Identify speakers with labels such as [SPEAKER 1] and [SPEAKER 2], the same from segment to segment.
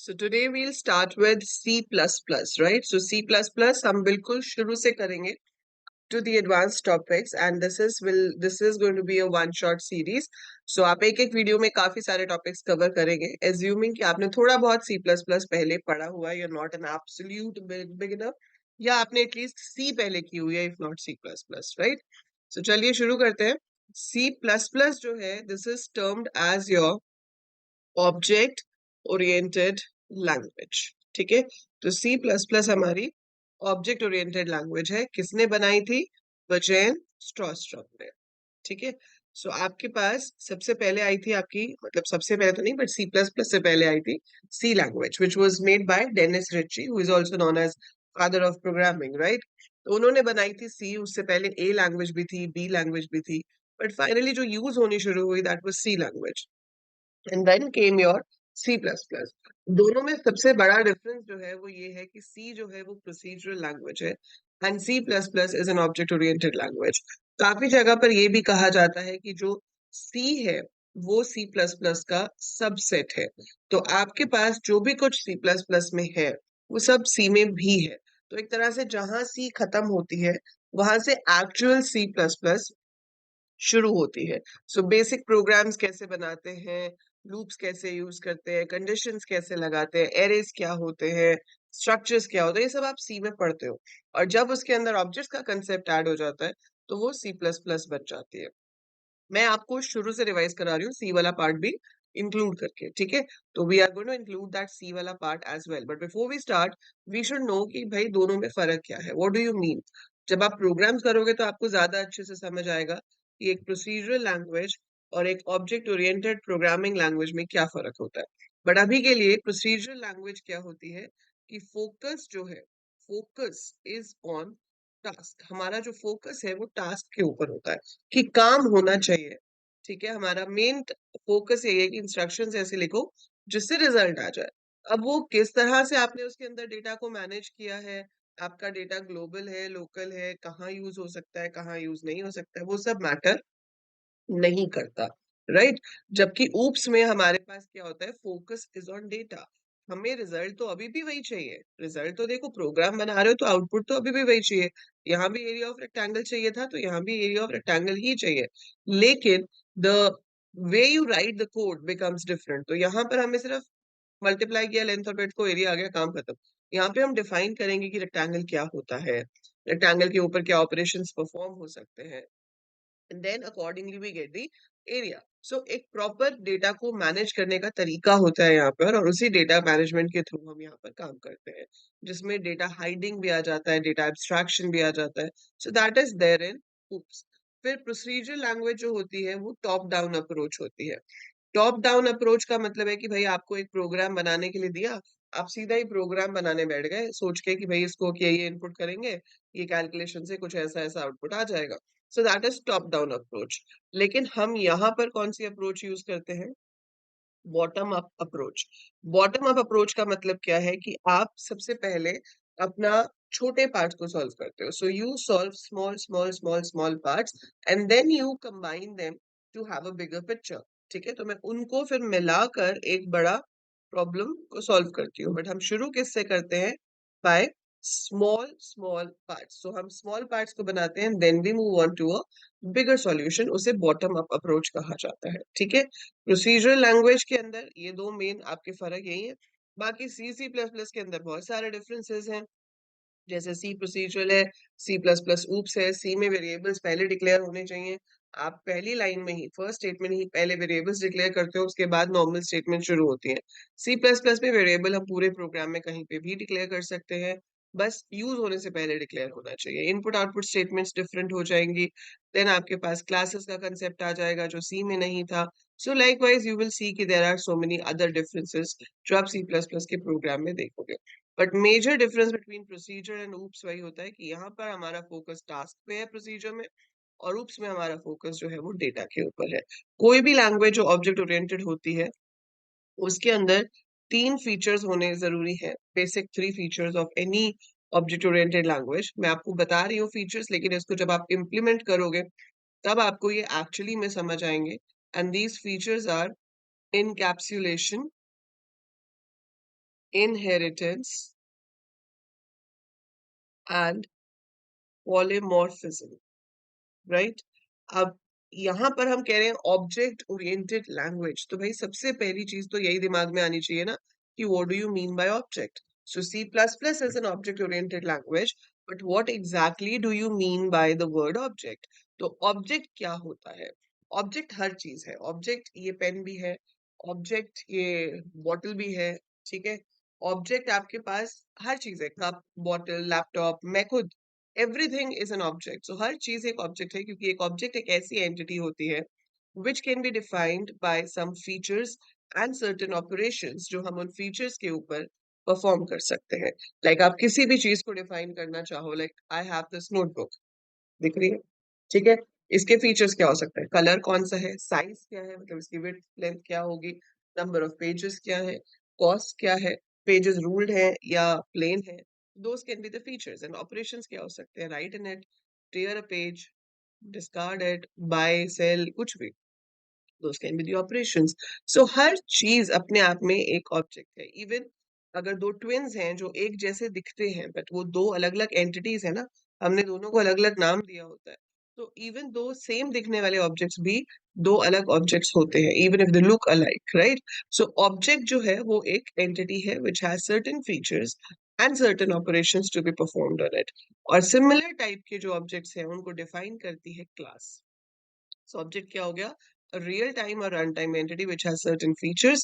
[SPEAKER 1] So today we'll start with C++, right? So C++ हम बिल्कुल शुरू से करेंगे to the advanced topics and this is going to be a one shot series. So आप एक एक वीडियो में काफी सारे टॉपिक्स कवर करेंगे assuming कि आपने थोड़ा बहुत C++ पहले पढ़ा हुआ है, you're not an absolute beginner, या आपने एटलीस्ट C पहले की हुई है, if not C++, right? So चलिए शुरू करते हैं. C++ जो है, this is termed as your object oriented language. ठीक है, तो सी प्लस प्लस हमारी ऑब्जेक्ट ओरिएंटेड लैंग्वेज है. किसने बनाई थी? बर्जेन स्ट्रॉस्ट्रॉम ने. ठीक है, सो आपके पास सबसे पहले आई थी आपकी, मतलब सबसे पहले तो नहीं, बट सी प्लस प्लस से पहले आई थी C language, which was made by Dennis Ritchie, who is also known as father of programming, right? तो उन्होंने बनाई थी सी. उससे पहले ए लैंग्वेज भी थी, बी लैंग्वेज भी थी, बट फाइनली जो यूज होनी शुरू हुई that was C language. And then came your C plus plus. दोनों में सबसे बड़ा डिफरेंस जो है वो ये है कि सी जो है वो प्रोसीजरल लैंग्वेज है and C plus plus is an object oriented language. काफी जगह पर ये भी कहा जाता है कि जो सी है वो सी प्लस प्लस का सबसेट है. तो आपके पास जो भी कुछ सी प्लस प्लस में है वो सब सी में भी है. तो एक तरह से जहां सी खत्म होती है वहां से एक्चुअल सी प्लस प्लस शुरू होती है. सो बेसिक प्रोग्राम्स कैसे बनाते हैं, लूप्स कैसे यूज करते हैं, कंडीशंस कैसे लगाते हैं, एरेज क्या होते हैं, स्ट्रक्चर्स क्या होते हैं, ये सब आप सी में पढ़ते हो. और जब उसके अंदर ऑब्जेक्ट्स का कंसेप्ट ऐड हो जाता है तो वो सी प्लस प्लस बन जाती है. मैं आपको शुरू से रिवाइज करा रही हूँ सी वाला पार्ट भी इंक्लूड करके. ठीक है, तो we are going to include that C वाला part as well. But before we start we should know कि भाई दोनों में फर्क क्या है. What do you mean? जब आप प्रोग्राम्स करोगे तो आपको ज्यादा अच्छे से समझ आएगा कि एक प्रोसीजरल लैंग्वेज और एक ऑब्जेक्ट ओरिएंटेड प्रोग्रामिंग लैंग्वेज में क्या फर्क होता है. बट अभी के लिए प्रोसीजरल लैंग्वेज क्या होती है कि फोकस जो है, फोकस इज ऑन टास्क. हमारा जो फोकस है वो टास्क के ऊपर होता है कि काम होना चाहिए. ठीक है, हमारा मेन फोकस यही है कि इंस्ट्रक्शंस ऐसे लिखो जिससे रिजल्ट आ जाए. अब वो किस तरह से आपने उसके अंदर डेटा को मैनेज किया है, आपका डेटा ग्लोबल है, लोकल है, कहाँ यूज हो सकता है, कहाँ यूज नहीं हो सकता है, वो सब मैटर नहीं करता, राइट? जबकि ऊप्स में हमारे पास क्या होता है, फोकस इज ऑन डेटा. हमें रिजल्ट तो अभी भी वही चाहिए. रिजल्ट तो देखो, प्रोग्राम बना रहे हो तो आउटपुट तो अभी भी वही चाहिए. यहाँ भी एरिया ऑफ रेक्टेंगल चाहिए था तो यहाँ भी एरिया ऑफ रेक्टेंगल ही चाहिए. लेकिन the way you right the code becomes different. तो यहाँ पर हमें सिर्फ मल्टीप्लाई किया लेंथ और ब्रेड्थ को, एरिया आ गया, काम खत्म. यहाँ पे हम डिफाइन करेंगे कि रेक्टेंगल क्या होता है, रेक्टेंगल के ऊपर क्या ऑपरेशंस परफॉर्म हो सकते हैं, and then accordingly we get the area. So एक प्रॉपर डेटा को मैनेज करने का तरीका होता है यहाँ पर, और उसी डेटा मैनेजमेंट के थ्रू हम यहाँ पर काम करते हैं, जिसमें डेटा हाइडिंग भी आ जाता है, डेटा एब्स्ट्रैक्शन भी आ जाता है. So that is there in oops. फिर प्रोसीजरल लैंग्वेज जो होती है वो टॉप डाउन अप्रोच होती है. टॉप डाउन अप्रोच का मतलब है कि भाई आपको एक प्रोग्राम बनाने के लिए दिया, आप सीधा ही प्रोग्राम बनाने बैठ गए सोच के कि भाई इसको कि ये इनपुट करेंगे, ये कैलकुलेशन से कुछ ऐसा ऐसा आउटपुट आ जाएगा. सो that is top down approach. लेकिन हम यहाँ पर कौन सी अप्रोच यूज करते हैं? Bottom up approach. Bottom up approach का मतलब क्या है कि आप सबसे पहले अपना छोटे पार्ट्स को सॉल्व करते हो. So you solve small small small small parts and then you combine them to have a bigger picture. ठीक है, तो मैं उनको फिर मिलाकर एक बड़ा प्रॉब्लम को सॉल्व करती हूँ. बट हम शुरू किससे करते हैं? By small small parts. तो हम स्मॉल पार्ट्स को बनाते हैं then we move on to a bigger solution. उसे बॉटम अप अप्रोच कहा जाता है. ठीक है, प्रोसीजरल लैंग्वेज के अंदर ये दो मेन आपके फर्क यही है. बाकी सी सी प्लस प्लस के अंदर बहुत सारे डिफरेंसेस हैं. जैसे सी प्रोसीजरल है, सी प्लस प्लस ऊप्स है. सी में वेरिएबल्स पहले डिक्लेयर होने चाहिए. आप पहली लाइन में ही, फर्स्ट स्टेटमेंट ही पहले वेरिएबल्स डिक्लेयर करते हो, उसके बाद नॉर्मल स्टेटमेंट शुरू होती है. सी प्लस प्लस में वेरिएबल हम पूरे प्रोग्राम में कहीं पे भी डिक्लेयर कर सकते हैं, बस यूज होने से पहले डिक्लेयर होना चाहिए. इनपुट आउटपुट स्टेटमेंट्स डिफरेंट हो जाएंगी. देन आपके पास क्लासेस का कंसेप्ट आ जाएगा जो सी में नहीं था. So likewise you will see कि there are so many other differences जो आप सी प्लस प्लस के प्रोग्राम में देखोगे. But major difference between procedure and OOPs वही होता है कि यहाँ पर हमारा फोकस टास्क पे है प्रोसीजर में, और ऊप्स में हमारा फोकस जो है वो डेटा के ऊपर है. कोई भी लैंग्वेज जो ऑब्जेक्ट ओरिएंटेड होती है उसके अंदर तीन फीचर्स होने जरूरी है. Basic three features of any object oriented language. मैं आपको बता रही हूँ फीचर्स, लेकिन इसको जब आप इम्प्लीमेंट करोगे तब आपको ये एक्चुअली में समझ आएंगे. And these features are encapsulation, inheritance and polymorphism, right? अब यहाँ पर हम कह रहे हैं ऑब्जेक्ट ओरिएंटेड लैंग्वेज, तो भाई सबसे पहली चीज तो यही दिमाग में आनी चाहिए ना कि what do you mean by object? So C plus plus is an object oriented language, but what exactly do you mean by the word object? तो ऑब्जेक्ट क्या होता है? ऑब्जेक्ट हर चीज है। ऑब्जेक्ट ये पेन भी है, ऑब्जेक्ट ये बॉटल भी है, ठीक है? ऑब्जेक्ट आपके पास हर चीज है, कप, बॉटल, लैपटॉप, मैं खुद, एवरीथिंग इज एन ऑब्जेक्ट। सो हर चीज एक ऑब्जेक्ट है, क्योंकि एक ऑब्जेक्ट एक ऐसी एंटिटी होती है which can be defined by some features and certain operations जो हम उन features के ऊपर परफॉर्म कर सकते हैं। लाइक आप किसी भी चीज को डिफाइन करना चाहो, like I have this notebook, दिख रही है, ठीक है? इसके फीचर्स क्या हो सकते हैं? कलर कौन सा है, साइज क्या है, मतलब इसकी विड्थ लेंथ क्या होगी, नंबर ऑफ पेजेस क्या है, कॉस्ट क्या है, पेजेस रूल्ड है या प्लेन है, those can be the features. And operations क्या हो सकते हैं? Write in it, tear a page, discard it, buy, sell, कुछ भी, those can be the operations. So हर चीज अपने आप में एक ऑब्जेक्ट है। इवन अगर दो ट्विन्स हैं जो एक जैसे दिखते हैं बट वो दो अलग अलग एंटिटीज है ना, हमने दोनों को अलग अलग नाम दिया होता है, तो इवन दो सेम दिखने वाले ऑब्जेक्ट्स भी दो अलग ऑब्जेक्ट्स होते हैं, even if they look alike, right? So object जो है वो एक एंटिटी है which has certain features and certain operations to be performed on it. और सिमिलर टाइप के जो ऑब्जेक्ट्स हैं उनको डिफाइन करती है क्लास। So object क्या हो गया? A real time or runtime entity which has certain features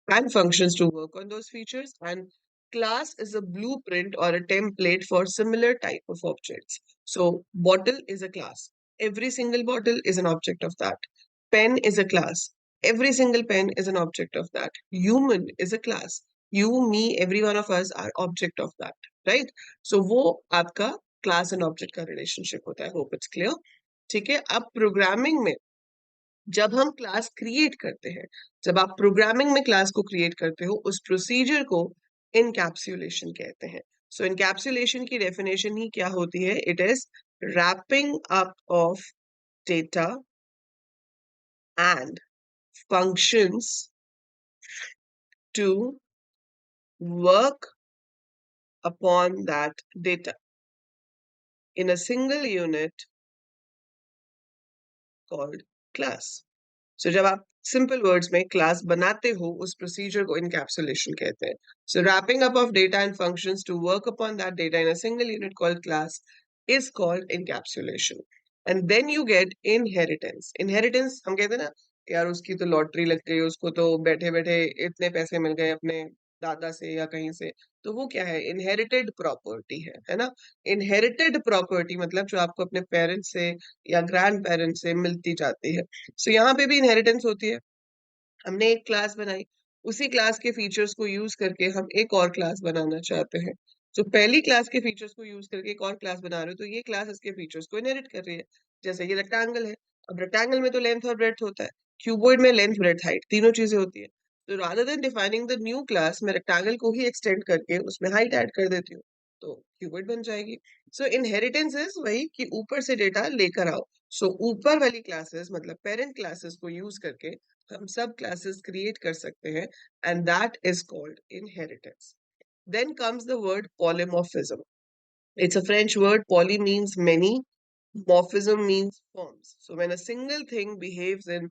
[SPEAKER 1] and functions to work on those features. And class is a blueprint or a template for similar type of objects. So bottle is a class. Every single bottle is an object of that. Pen is a class. Every single pen is an object of that. Human is a class. You, me, every one of us are object of that, right? So वो आपका class and object का relationship होता है. Hope it's clear. ठीक है? अब programming में जब हम क्लास क्रिएट करते हैं, जब आप प्रोग्रामिंग में क्लास को क्रिएट करते हो, उस प्रोसीजर को इनकैप्सुलेशन कहते हैं। सो इनकैप्सुलेशन की डेफिनेशन ही क्या होती है? It is wrapping up of data and functions to work upon that data in a single unit called class. So जब आप सिंपल वर्ड्स में क्लास बनाते हो, उस प्रोसीजर को इनकैप्सुलेशन कहते हैं। So wrapping up of data and functions to work upon that data in a single unit called class is called encapsulation. And then you get inheritance. Inheritance हम कहते हैं ना, यार उसकी तो लॉटरी लग गई, उसको तो बैठे बैठे इतने पैसे मिल गए अपने दादा से या कहीं से, तो वो क्या है? इनहेरिटेड प्रॉपर्टी है ना? इनहेरिटेड प्रॉपर्टी मतलब जो आपको अपने पेरेंट्स से या ग्रैंड पेरेंट्स से मिलती जाती है। सो यहाँ पे भी इनहेरिटेंस होती है। हमने एक क्लास बनाई, उसी क्लास के फीचर्स को यूज करके हम एक और क्लास बनाना चाहते हैं। तो पहली क्लास के फीचर्स को यूज करके एक और क्लास बना रहे हो, तो ये क्लास इसके फीचर्स को इनहेरिट कर रही है। जैसे ये रेक्टेंगल है, अब रेक्टेंगल में तो लेंथ और ब्रेड्थ होता है, क्यूबॉइड में लेंथ, ब्रेड्थ, हाइट तीनों चीजें होती है। तो rather than defining the new class, मैं रेक्टेंगल को ही एक्सटेंड करके उसमें हाइट ऐड कर देती हूँ, तो क्यूबॉइड बन जाएगी। सो इनहेरिटेंस इज वही कि ऊपर से डेटा लेकर आओ। सो ऊपर वाली क्लासेस मतलब पेरेंट क्लासेस को यूज करके हम सब क्लासेस क्रिएट कर सकते हैं, and that is called inheritance. Then comes the word polymorphism. It's a French word, poly means many, morphism means forms. So when a single thing behaves in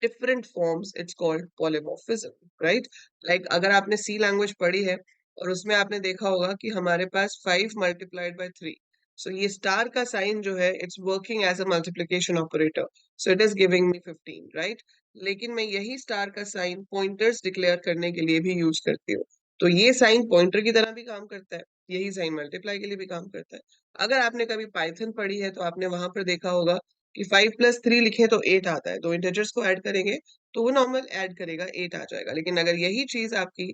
[SPEAKER 1] different forms, it's called polymorphism, right? Like अगर आपने C language पढ़ी है और उसमें आपने देखा होगा कि हमारे पास 5 multiplied by 3, so ये स्टार का साइन जो है, it's working as a multiplication operator, so it is giving me 15, right? लेकिन मैं यही स्टार का साइन पॉइंटर्स डिक्लेयर करने के लिए भी यूज करती हूँ, तो ये साइन पॉइंटर की तरह भी काम करता है, यही साइन मल्टीप्लाई के लिए भी काम करता है। अगर आपने कभी पाइथन पढ़ी है तो आपने वहां पर देखा होगा कि 5 + 3 लिखे तो 8 आता है, दो इंटीजर्स को ऐड करेंगे तो वो नॉर्मल ऐड करेगा, 8 आ जाएगा। लेकिन अगर यही चीज आपकी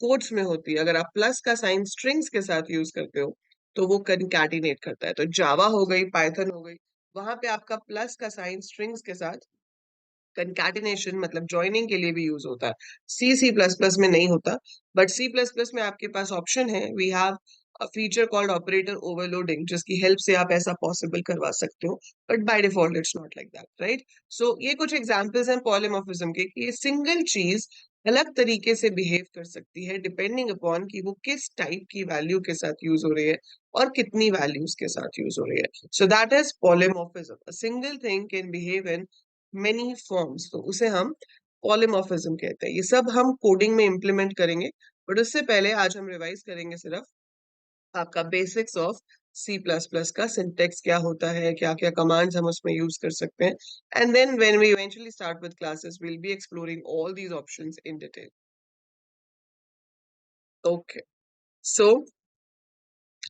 [SPEAKER 1] कोट्स में होती है, अगर आप प्लस का साइन स्ट्रिंग्स के साथ यूज करते हो, तो वो कंकैटिनेट करता है। तो जावा हो गई, पाइथन हो गई, वहां पे आपका प्लस का साइन स्ट्रिंग्स के साथ कंकैटिनेशन मतलब ज्वाइनिंग के लिए भी यूज होता है। सी प्लस प्लस में नहीं होता, बट सी प्लस प्लस में आपके पास ऑप्शन है, we have feature called operator overloading, जिसकी हेल्प से आप ऐसा पॉसिबल करवा सकते हो, but by default it's not like that, right? So ये कुछ एग्जांपल्स हैं पॉलीमॉर्फिज्म के कि ये सिंगल चीज अलग तरीके से बिहेव कर सकती है डिपेंडिंग अपॉन कि वो किस टाइप की वैल्यू के साथ यूज हो रही है और कितनी वैल्यूज के साथ यूज हो रही है। So that is polymorphism. A single thing can behave in many forms, तो उसे हम पॉलीमॉर्फिज्म कहते हैं। ये सब हम कोडिंग में इम्प्लीमेंट करेंगे, बट उससे पहले आज हम रिवाइज करेंगे सिर्फ आपका basics of C plus plus का सिंटेक्स क्या होता है, क्या क्या कमांड्स हम उसमें यूज कर सकते हैं, and then when we eventually start with classes we will be exploring all these options in detail. Okay, so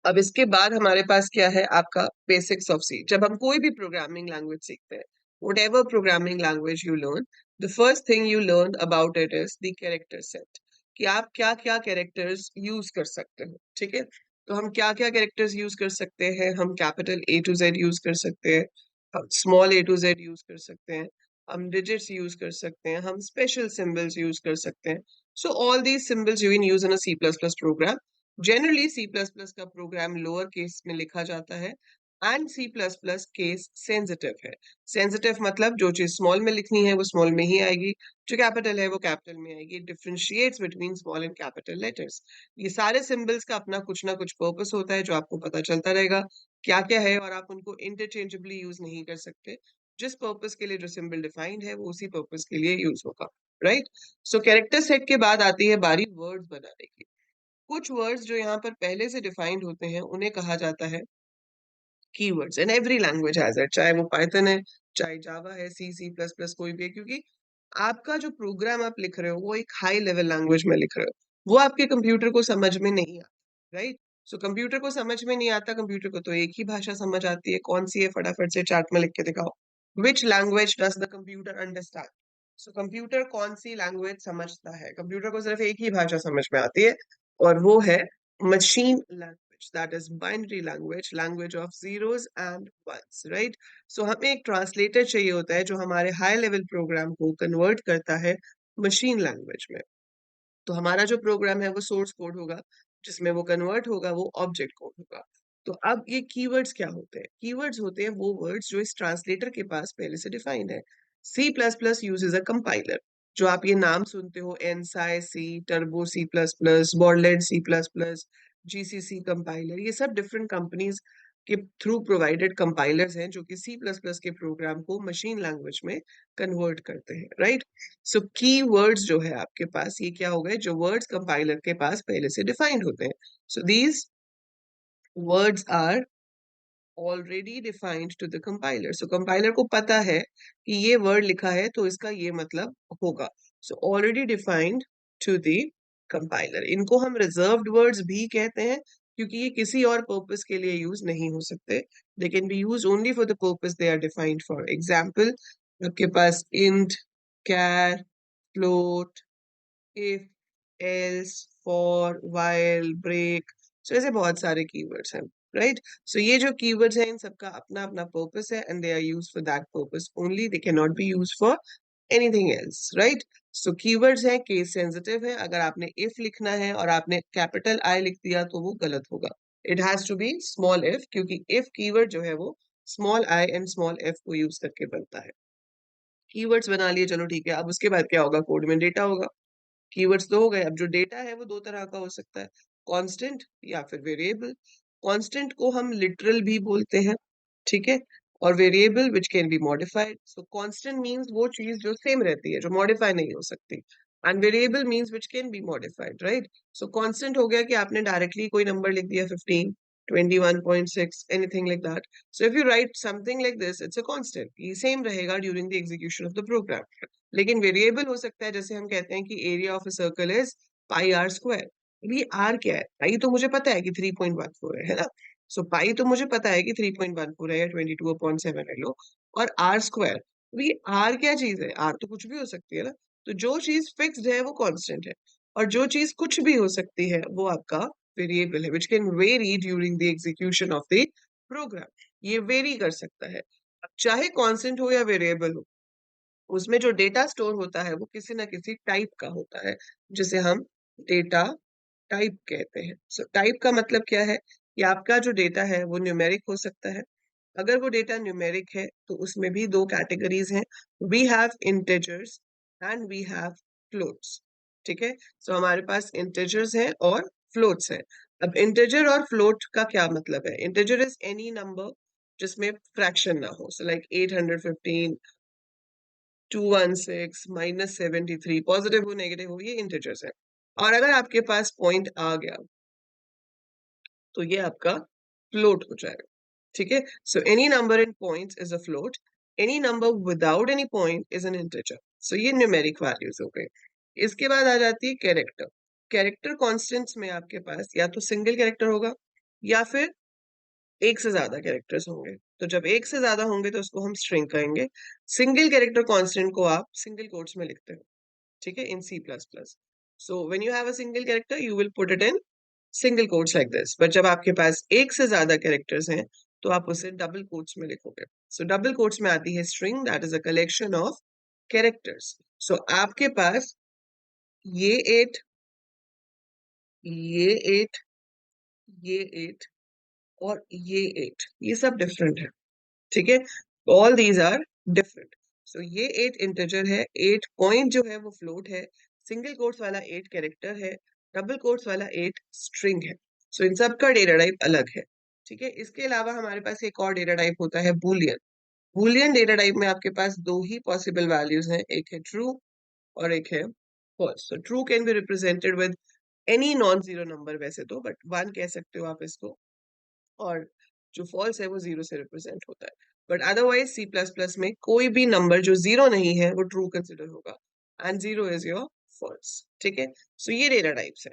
[SPEAKER 1] अब इसके बाद हमारे पास क्या है, आपका बेसिक्स ऑफ सी। जब हम कोई भी प्रोग्रामिंग लैंग्वेज सीखते हैं, whatever programming language you learn, the first thing you learn about it is the character set, कि आप क्या क्या कैरेक्टर्स यूज कर सकते हो। ठीक है, तो हम क्या क्या कैरेक्टर्स यूज कर सकते हैं? हम capital A to Z use कर सकते हैं, हम small A to Z use कर सकते हैं, हम डिजिट्स यूज कर सकते हैं, हम स्पेशल सिंबल्स यूज कर सकते हैं। So all these symbols you can use in a C plus plus program. Generally C plus plus का प्रोग्राम लोअर केस में लिखा जाता है and C plus plus case sensitive है। सेंसिटिव मतलब जो चीज स्मॉल में लिखनी है वो स्मॉल में ही आएगी, जो कैपिटल है वो कैपिटल में आएगी। Differentiates between small and capital letters. ये सारे सिंबल्स का अपना कुछ ना कुछ पर्पस होता है जो आपको पता चलता रहेगा क्या क्या है, और आप उनको इंटरचेंजेबली यूज नहीं कर सकते। जिस पर्पस के लिए जो सिंबल डिफाइंड है वो उसी पर्पस के लिए यूज होगा, राइट? सो कैरेक्टर सेट के बाद आती है बारी वर्ड्स बनाने की। कुछ वर्ड्स जो यहाँ पर पहले से डिफाइंड होते हैं उन्हें कहा जाता है keywords, and every language has it, चाहे वो पाइथन है, चाहे जावा है, सी सी प्लस प्लस कोई भी है, क्योंकि आपका जो प्रोग्राम आप लिख रहे हो वो एक हाई लेवल लैंग्वेज में लिख रहे हो, वो आपके कंप्यूटर को समझ में नहीं आता, राइट? सो कंप्यूटर को समझ में नहीं आता, कंप्यूटर को तो एक ही भाषा समझ आती है, कौन सी है फटाफट से चैट में लिख के दिखाओ। Which language does the computer understand? So computer कौन सी लैंग्वेज समझता है? कंप्यूटर को सिर्फ एक ही भाषा समझ में आती है, और वो है machine language, that is binary language, language of zeros and ones, right? So हमें एक ट्रांसलेटर चाहिए होता है जो हमारे हाई लेवल प्रोग्राम को कन्वर्ट करता है मशीन लैंग्वेज में। तो हमारा जो प्रोग्राम है वो सोर्स कोड होगा, जिसमें वो कन्वर्ट होगा वो ऑब्जेक्ट कोड होगा। तो अब ये कीवर्ड्स क्या होते हैं? कीवर्ड्स होते हैं वो वर्ड्स जो इस ट्रांसलेटर के पास पहले से डिफाइंड है। C plus plus uses a compiler. जो आप ये नाम सुनते हो, ANSI C, Turbo C plus plus, Borland C plus plus, GCC compiler, ये सब डिफरेंट कंपनीज के थ्रू प्रोवाइडेड कंपाइलर्स हैं जो कि सी प्लस प्लस के प्रोग्राम को मशीन लैंग्वेज में कन्वर्ट करते हैं, राइट? सो की वर्ड्स जो है आपके पास, ये क्या हो गए? जो वर्ड्स कंपाइलर के पास पहले से डिफाइंड होते हैं। So these words are already defined to the compiler. So compiler को पता है कि ये वर्ड लिखा है तो इसका ये मतलब होगा। So already defined to the compiler. इनको हम रिजर्व्ड वर्ड्स भी कहते हैं, क्योंकि ये किसी और पर्पस के लिए यूज नहीं हो सकते। They can be use only for the purpose they are defined for. Example, आपके पास int, char, float, if, else, for, while, break. So ऐसे बहुत सारे कीवर्ड्स हैं, राइट? सो ये जो कीवर्ड्स हैं इन सबका अपना अपना पर्पस है, and they are used for that purpose only, they can not be used for anything else, right? So keywords हैं, केस सेंसिटिव है। अगर आपने इफ लिखना है और आपने कैपिटल आई लिख दिया तो वो गलत होगा। It has to be small if, क्योंकि इफ कीवर्ड जो है वो small I and small F को यूज करके बनता है। कीवर्ड्स बना लिए, चलो ठीक है। अब उसके बाद क्या होगा? कोड में डेटा होगा। कीवर्ड्स तो हो गए। अब जो डेटा है वो दो तरह का हो सकता है, कांस्टेंट या फिर वेरिएबल। कांस्टेंट को हम लिटरल भी बोलते हैं, ठीक है, और variable which can be modified. So constant means वो चीज जो सेम रहती है, जो मॉडिफाई नहीं हो सकती, and variable means which can be modified, right? So constant हो गया कि आपने डायरेक्टली कोई नंबर लिख दिया, 15, 21.6, anything like that. So if you write something like this, it's a constant, ये सेम रहेगा during the execution of the program. लेकिन वेरिएबल हो सकता है, जैसे हम कहते हैं कि area of a circle is pi r square. अभी आर क्या है? पाई तो मुझे पता है कि 3.14 है ना? सो पाई तो मुझे पता है कि 3.14 है या 22/7 है, लो। और आर स्क्वायर, अभी आर क्या चीज है? आर तो कुछ भी हो सकती है ना। तो जो चीज फिक्स्ड है वो कांस्टेंट है, और जो चीज कुछ भी हो सकती है वो आपका वेरिएबल है, which can vary during the execution of the program. ये वेरी कर सकता है। अब चाहे कांस्टेंट हो या वेरिएबल हो, उसमें जो डेटा स्टोर होता है वो किसी ना किसी टाइप का होता है, जिसे हम डेटा टाइप कहते हैं। सो टाइप का मतलब क्या है कि आपका जो डेटा है वो न्यूमेरिक हो सकता है। अगर वो डेटा न्यूमेरिक है तो उसमें भी दो कैटेगरीज हैं, we have integers and we have floats. ठीक है, सो हमारे पास इंटेजर्स हैं और फ्लोट्स हैं। अब इंटेजर और फ्लोट का क्या मतलब है? इंटेजर इज एनी नंबर जिसमें फ्रैक्शन ना हो, सो लाइक 815, 216, -73, पॉजिटिव हो नेगेटिव हो, ये इंटेजर्स है। और अगर आपके पास पॉइंट आ गया तो ये आपका फ्लोट हो जाएगा। ठीक है, so any number in points is a float, any number without any point is an integer. So ये न्यूमेरिक वैल्यूज हो गए। इसके बाद आ जाती है कैरेक्टर। कैरेक्टर कॉन्स्टेंट्स में आपके पास या तो सिंगल कैरेक्टर होगा या फिर एक से ज्यादा कैरेक्टर्स होंगे। तो जब एक से ज्यादा होंगे तो उसको हम स्ट्रिंग कहेंगे। सिंगल कैरेक्टर कांस्टेंट को आप सिंगल कोट्स में लिखते हो। ठीक है, in C plus plus. So when you have a single character you will put it in single quotes like this, but जब आपके पास एक से ज्यादा कैरेक्टर्स हैं तो आप उसे डबल कोट्स में लिखोगे। सो डबल कोट्स में आती है string, that is a collection of characters. So आपके पास ये 8, ये 8, ये 8 और ये 8, ये सब डिफरेंट है। ठीक है, ऑल दीज आर डिफरेंट। सो ये 8 इंटीजर है, 8 पॉइंट जो है वो फ्लोट है, सिंगल कोट्स वाला 8 कैरेक्टर है, डबल कोट्स वाला 8 स्ट्रिंग है। सो इन सब का डेटा टाइप अलग है। ठीक है, इसके अलावा हमारे पास एक और डेटा टाइप होता है बूलियन। बूलियन डेटा टाइप में आपके पास दो ही पॉसिबल वैल्यूज हैं, एक है ट्रू और एक है false. So true can be represented with any non zero number वैसे तो, बट 1 कह सकते हो आप इसको, और जो फॉल्स है वो जीरो से रिप्रेजेंट होता है। But otherwise C plus plus में कोई भी नंबर जो जीरो नहीं है वो ट्रू कंसिडर होगा and zero is your false. ठीक है, सो ये डेटा टाइप्स है।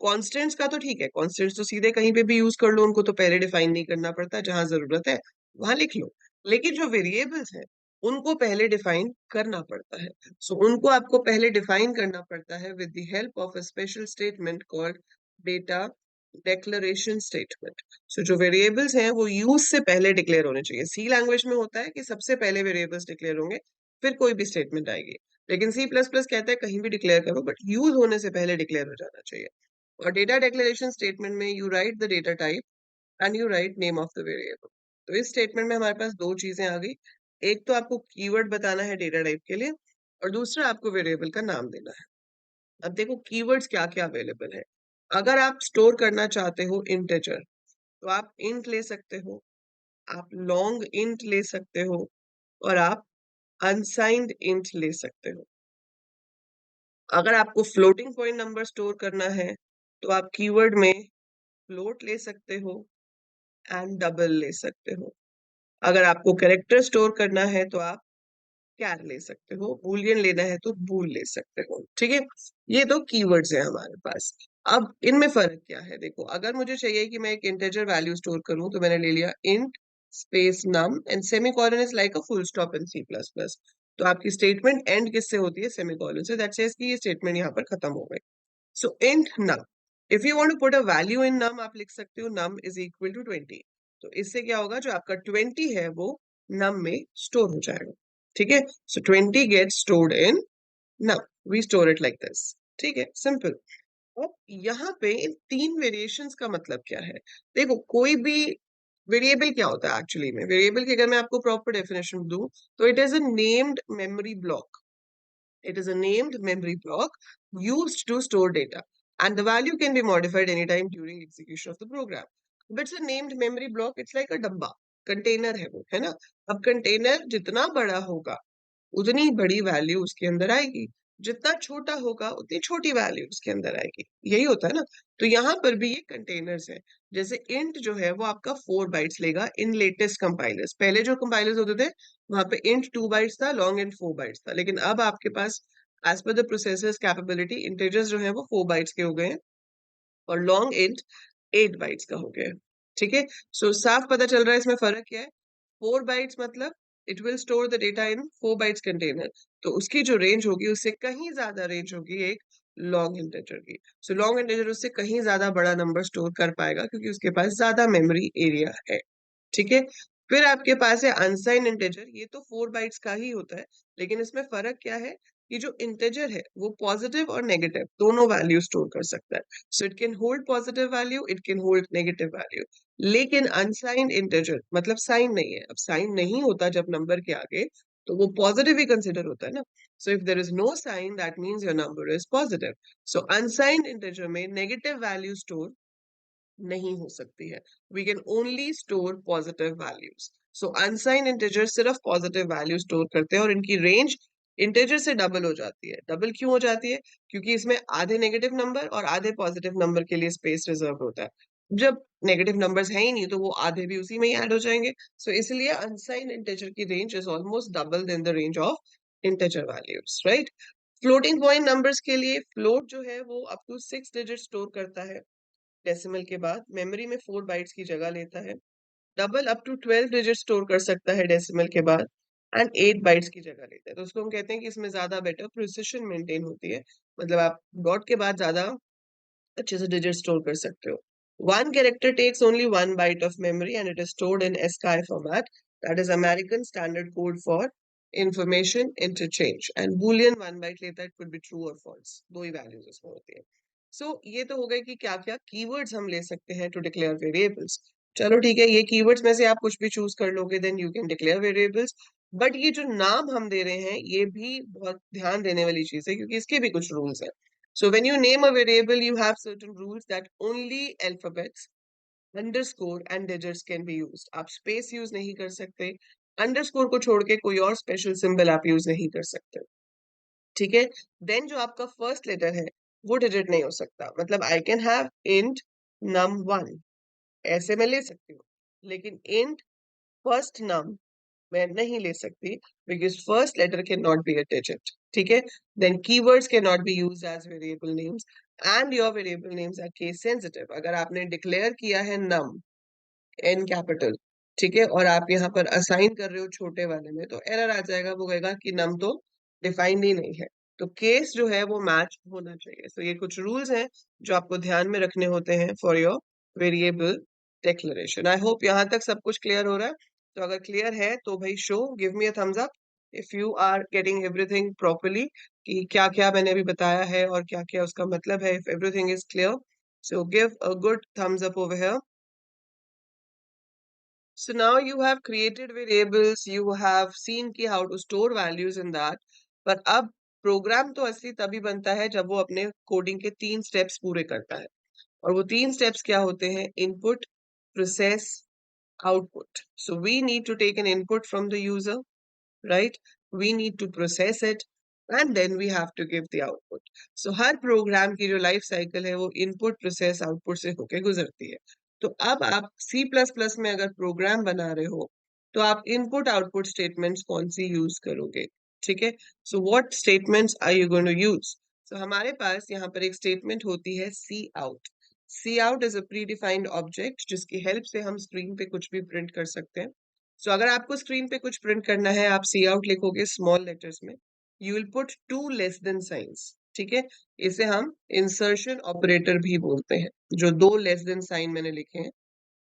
[SPEAKER 1] कॉन्स्टेंट्स का तो ठीक है, कॉन्स्टेंट्स तो सीधे कहीं पे भी यूज कर लो, उनको तो पहले डिफाइन नहीं करना पड़ता, जहां जरूरत है वहां लिख लो। लेकिन जो वेरिएबल्स है उनको पहले डिफाइन करना पड़ता है। सो उनको आपको पहले डिफाइन करना पड़ता है with the help of a special statement called data declaration statement. So जो वेरिएबल्स हैं वो यूज से पहले डिक्लेयर होने चाहिए। सी लैंग्वेज में होता है कि सबसे पहले वेरिएबल्स डिक्लेयर होंगे फिर कोई भी स्टेटमेंट आएगी, लेकिन सी प्लस प्लस कहता है कहीं भी डिक्लेयर करो बट यूज होने से पहले डिक्लेयर हो जाना चाहिए। और डेटा डिक्लेरेशन स्टेटमेंट में you right the data type and you write name of the variable. तो इस स्टेटमेंट में हमारे पास दो चीजें आ गई, एक तो आपको कीवर्ड बताना है डेटा टाइप के लिए और दूसरा आपको वेरिएबल का नाम देना है। अब देखो कीवर्ड्स क्या क्या अवेलेबल है। अगर आप स्टोर करना चाहते हो इंटेजर तो आप इंट ले सकते हो, आप लॉन्ग इंट ले सकते हो और आप अनसाइंड इंट ले सकते हो। अगर आपको फ्लोटिंग पॉइंट नंबर स्टोर करना है तो आप कीवर्ड में फ्लोट ले सकते हो एंड डबल ले सकते हो। अगर आपको कैरेक्टर स्टोर करना है तो आप कैर ले सकते हो, बूलियन लेना है तो बूल ले सकते हो। ठीक है, ये दो कीवर्ड्स हैं हमारे पास। अब इनमें फर्क क्या है? देखो, अगर मुझे चाहिए कि मैं एक इंटीजर वैल्यू स्टोर करूं तो मैंने ले लिया int space num and semicolon is like a full stop in C plus plus. तो आपकी स्टेटमेंट एंड किससे होती है? सेमीकोलन से। दैट सेज कि ये स्टेटमेंट यहाँ पर खत्म हो गई। So int num, if you want to put a value in num आप लिख सकते हो नम इज इक्वल टू 20। तो इससे क्या होगा, जो आपका 20 है वो नम में स्टोर हो जाएगा। ठीक है, so 20 gets stored in num, we store it like this. ठीक है, सिंपल। अब यहाँ पे इन तीन वेरिएशंस का मतलब क्या है? देखो, कोई भी वेरिएबल क्या होता है एक्चुअली में? वेरिएबल की अगर मैं आपको प्रॉपर डेफिनेशन दूं तो it is a named memory block. It is a named memory block used to store data, and the value can be modified anytime during execution of the program. But it's a named memory block, it's like a डब्बा, container है वो, है ना? अब container जितना बड़ा होगा उतनी बड़ी वैल्यू उसके अंदर आएगी, जितना छोटा होगा उतनी छोटी वैल्यू उसके अंदर आएगी। यही होता है ना? तो यहाँ पर भी ये कंटेनर्स है। जैसे इंट जो है वो आपका 4 बाइट्स लेगा इन लेटेस्ट कंपाइलर्स। पहले जो कंपाइलर्स होते थे वहां पे इंट 2 बाइट्स था, लॉन्ग इंट 4 बाइट्स था, लेकिन अब आपके पास as per the processors capability integers जो है वो 4 बाइट्स के हो गए हैं और लॉन्ग इंट 8 बाइट्स का हो गया है। ठीक है, सो साफ पता चल रहा है इसमें फर्क क्या है। 4 बाइट्स मतलब it will store the data in 4 bytes container, तो उसकी जो रेंज होगी उससे कहीं ज्यादा रेंज होगी एक लॉन्ग इंटीजर की। सो लॉन्ग इंटीजर उससे कहीं ज्यादा बड़ा नंबर स्टोर कर पाएगा क्योंकि उसके पास ज्यादा मेमोरी एरिया है। ठीक है, फिर आपके पास है अनसाइन इंटीजर, ये तो 4 बाइट्स का ही होता है, लेकिन इसमें फर्क क्या है? कि जो इंटेजर है वो पॉजिटिव और नेगेटिव दोनों वैल्यू स्टोर कर सकता है. So it can hold positive value, it can hold negative value. लेकिन अनसाइंड इंटेजर मतलब साइन नहीं है. अब साइन नहीं होता जब नंबर के आगे, तो वो पॉजिटिव ही कंसिडर होता है ना. So if there is no sign that means your number is positive. So unsigned integer में नेगेटिव वैल्यू स्टोर नहीं हो सकती है. We can only store positive values. So unsigned integer सिर्फ पॉजिटिव वैल्यू स्टोर करते हैं और इनकी रेंज इंटीजर से डबल हो जाती है. डबल क्यों हो जाती है? क्योंकि इसमें आधे नेगेटिव नंबर और आधे पॉजिटिव नंबर के लिए स्पेस रिजर्व होता है. जब नेगेटिव नंबर्स है ही नहीं तो वो आधे भी उसी में ही ऐड हो जाएंगे. सो इसलिए अनसाइन इंटीजर की range is almost double than the range of integer values, right? Floating point numbers के लिए फ्लोट जो है वो अप टू 6 डिजिट स्टोर करता है डेसिमल के बाद. मेमोरी में 4 बाइट्स की जगह लेता है. Double up to 12 digit store कर सकता है डेसिमल के बाद. एंड 8 बाइट्स की जगह लेता है. तो उसको हम कहते हैं कि इसमें ज्यादा बेटर प्रिसिशन मेंटेन होती है. मतलब आप डॉट के बाद ज्यादा अच्छे से डिजिट स्टोर कर सकते हो. One character takes only 1 byte of memory and it is stored in ASCII format. That is American standard code for information interchange. And boolean 1 byte लेता है. इट कुड बी ट्रू और false, दो ही values उसमें होती है. सो ये तो हो गए कि क्या क्या कीवर्ड्स हम ले सकते हैं टू डिक्लेयर वेरिएबल्स. चलो ठीक है, ये कीवर्ड्स में से आप कुछ भी चूज कर लोगे then you can declare variables. But ये जो नाम हम दे रहे हैं ये भी बहुत ध्यान देने वाली चीज है क्योंकि इसके भी कुछ रूल्स हैं. So when you name a variable, you have certain rules that only alphabets, underscore and digits can be used. आप space use नहीं कर सकते. underscore को छोड़ के कोई और special symbol आप use नहीं कर सकते. ठीक है? Then जो आपका first letter है वो digit नहीं हो सकता. मतलब I can have int num1 ऐसे मैं ले सकती हूँ. लेकिन int first num मैं नहीं ले सकती because first letter cannot be a digit. ठीक है? Then keywords cannot be used as variable names and your variable names are case sensitive. अगर आपने declare किया है num n capital, ठीक है, और आप यहाँ पर असाइन कर रहे हो छोटे वाले में, तो एरर आ जाएगा. वो कहेगा कि num तो डिफाइंड ही नहीं है. तो केस जो है वो मैच होना चाहिए. तो ये कुछ रूल्स हैं जो आपको ध्यान में रखने होते हैं for your variable declaration. I hope यहाँ तक सब कुछ क्लियर हो रहा है. तो अगर क्लियर है तो भाई so give me a thumbs up if you are getting everything properly, कि क्या क्या मैंने अभी बताया है और क्या क्या उसका मतलब है. If everything is clear, so give a good thumbs up over here. So now you have created variables, you have seen कि how to store values in that. पर अब प्रोग्राम तो असली तभी बनता है जब वो अपने कोडिंग के 3 स्टेप्स पूरे करता है. और वो 3 स्टेप्स क्या होते हैं? Input, process, output. So we need to take an input from the user, right? We need to process it and then we have to give the output. So हर प्रोग्राम की जो लाइफ साइकिल है वो input, process, output से होके गुजरती है. तो अब आप C++ में अगर प्रोग्राम बना रहे हो तो आप इनपुट आउटपुट स्टेटमेंट्स कौन सी यूज करोगे? ठीक है. So what statements are you going to use? So हमारे पास यहाँ पर एक स्टेटमेंट होती है cout. Cout is a pre defined object जिसकी हेल्प से हम स्क्रीन पे कुछ भी प्रिंट कर सकते हैं. सो अगर आपको स्क्रीन पे कुछ प्रिंट करना है, आप सी आउट लिखोगे स्मॉल लेटर्स में. You will put 2 less than science. ठीक है. इसे हम इंसर्शन ऑपरेटर भी बोलते हैं. जो 2 लेस देन साइन मैंने लिखे हैं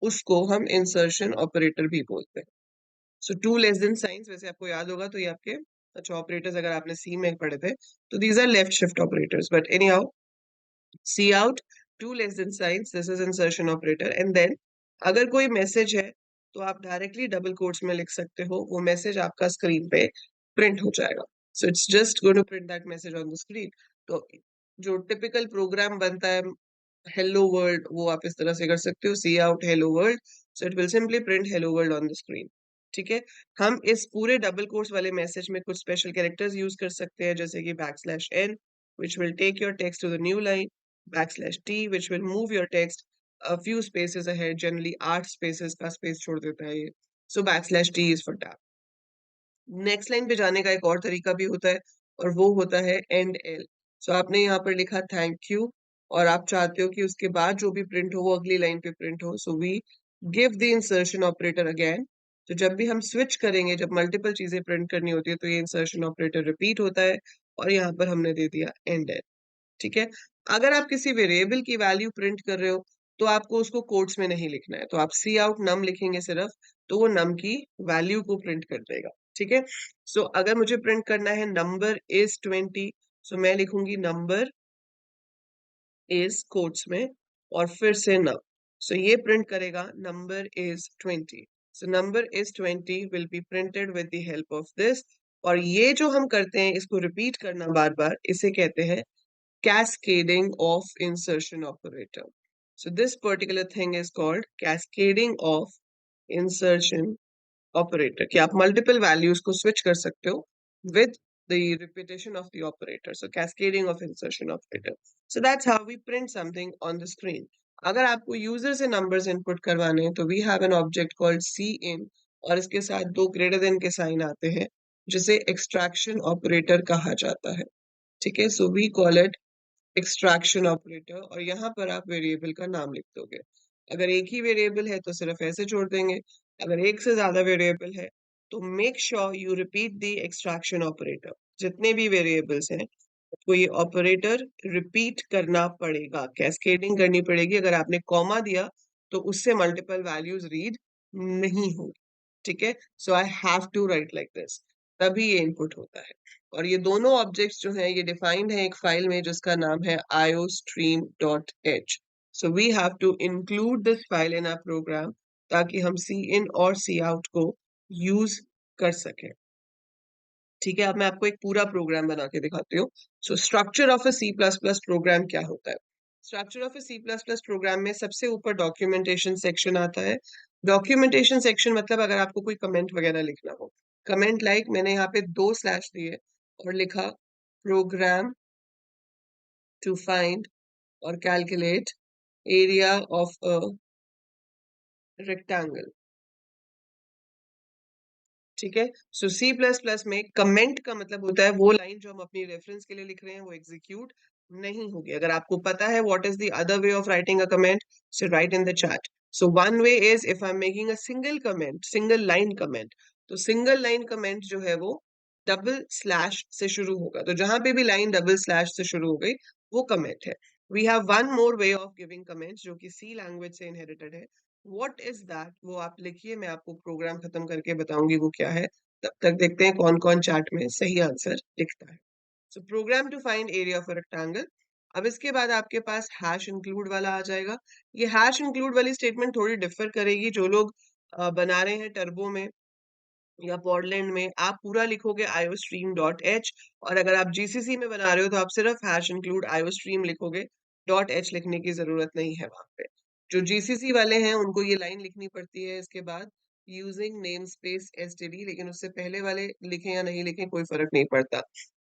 [SPEAKER 1] उसको हम इंसर्शन ऑपरेटर भी बोलते हैं. सो 2 लेस देन साइंस वैसे आपको याद होगा तो ये आपके अच्छा ऑपरेटर्स अगर आपने सी में पढ़े थे तो these are left shift operators. But anyhow, C out, 2 less than signs, this is insertion operator. And then अगर कोई मैसेज है तो आप डायरेक्टली डबल कोट्स में लिख सकते हो. वो मैसेज आपका स्क्रीन पे प्रिंट हो जाएगा. So it's just going to print that message on the screen. तो जो टिपिकल प्रोग्राम बनता है हेलो वर्ल्ड, वो आप इस तरह से कर सकते हो, cout hello world. So it will simply print hello world on the screen. ठीक है. हम इस पूरे डबल कोट्स वाले मैसेज में कुछ स्पेशल कैरेक्टर्स यूज कर सकते हैं जैसे कि \n which will take your text to the new line, \t which will move your text a few spaces ahead. Generally 8 spaces का स्पेस छोड़ देता है ये. So \t is for tab. Next line पे जाने का एक और तरीका भी होता है और वो होता है एंड एल. सो आपने यहाँ पर लिखा थैंक यू और आप चाहते हो कि उसके बाद जो भी प्रिंट हो वो अगली लाइन पे प्रिंट हो. So we give the insertion operator again. तो जब भी हम स्विच करेंगे, जब मल्टीपल चीजें प्रिंट करनी होती है तो ये इंसर्शन ऑपरेटर रिपीट होता है और यहाँ पर हमने दे दिया एंड एल. ठीक है. अगर आप किसी वेरिएबल की वैल्यू प्रिंट कर रहे हो तो आपको उसको कोट्स में नहीं लिखना है. तो आप सी आउट नम लिखेंगे सिर्फ, तो वो नम की वैल्यू को प्रिंट कर देगा. ठीक है। सो अगर मुझे प्रिंट करना है नंबर इज 20, सो मैं लिखूंगी नंबर इज कोट्स में और फिर से नम, सो ये प्रिंट करेगा number is 20। So number is 20 will be printed with the help of this. और ये जो हम करते हैं इसको रिपीट करना बार बार, इसे कहते हैं cascading of insertion operator. So this particular thing is called cascading of insertion operator, कि आप multiple values को switch कर सकते हो with the repetition of the operator. So cascading of insertion operator. So that's how we print something on the screen. अगर आपको user से numbers input करवाने हैं तो we have an object called cin और इसके साथ दो greater than के साइन आते हैं जिसे extraction operator कहा जाता है। ठीक है, so we call it extraction operator और यहाँ पर आप वेरिएबल का नाम लिख दोगे। अगर एक ही वेरिएबल है तो सिर्फ ऐसे छोड़ देंगे, अगर एक से ज्यादा वेरिएबल है तो make sure you repeat the extraction operator. जितने भी वेरिएबल्स हैं आपको ये ऑपरेटर रिपीट करना पड़ेगा, कैस्केडिंग करनी पड़ेगी। अगर आपने कॉमा दिया तो उससे मल्टीपल वैल्यूज रीड नहीं होगी। ठीक है, so I have to write like this, तभी ये इनपुट होता है। और ये दोनों ऑब्जेक्ट्स जो हैं ये डिफाइंड है एक फाइल में जिसका नाम है iostream.h। So we have to include this file in our program ताकि हम सी इन और सी आउट को यूज कर सकें। ठीक है, अब मैं आपको एक पूरा प्रोग्राम बना के दिखाती हूँ। So structure of a C plus plus program क्या होता है? Structure of a C plus plus program में सबसे ऊपर डॉक्यूमेंटेशन सेक्शन आता है। डॉक्यूमेंटेशन सेक्शन मतलब अगर आपको कोई कमेंट वगैरह लिखना हो, कमेंट लाइक मैंने यहाँ पे 2 स्लैश दिए और लिखा प्रोग्राम टू फाइंड और calculate area of a rectangle. ठीक है, सो सी प्लस प्लस में कमेंट का मतलब होता है वो लाइन जो हम अपनी रेफरेंस के लिए लिख रहे हैं वो एग्जीक्यूट नहीं होगी। अगर आपको पता है what is the other way of writing a comment, so right in the chat. So one way is if I am making a single comment, single line comment, तो सिंगल लाइन कमेंट जो है वो double slash से शुरू होगा। तो जहां पे भी लाइन डबल स्लैश से शुरू हो गई वो कमेंट है। We have one more way of giving comments जो कि सी लैंग्वेज से इनहेरिटेड है। व्हाट इज दैट, वो आप लिखिए, मैं आपको प्रोग्राम खत्म करके बताऊंगी वो क्या है। तब तक देखते हैं कौन कौन चैट में सही आंसर लिखता है। So program to find area of a rectangle. अब इसके बाद आपके पास हैश इंक्लूड वाला आ जाएगा। ये हैश इंक्लूड वाली स्टेटमेंट थोड़ी डिफर करेगी। जो लोग बना रहे हैं टर्बो में या पॉडलैंड में, आप पूरा लिखोगे iostream.h और अगर आप जीसीसी में बना रहे हो तो आप सिर्फ हैश इंक्लूड iostream लिखोगे, डॉट एच लिखने की जरूरत नहीं है वहां पे। जो जीसीसी वाले हैं उनको ये लाइन लिखनी पड़ती है इसके बाद यूजिंग नेम स्पेस एसटीडी, लेकिन उससे पहले वाले लिखें या नहीं लिखें कोई फर्क नहीं पड़ता।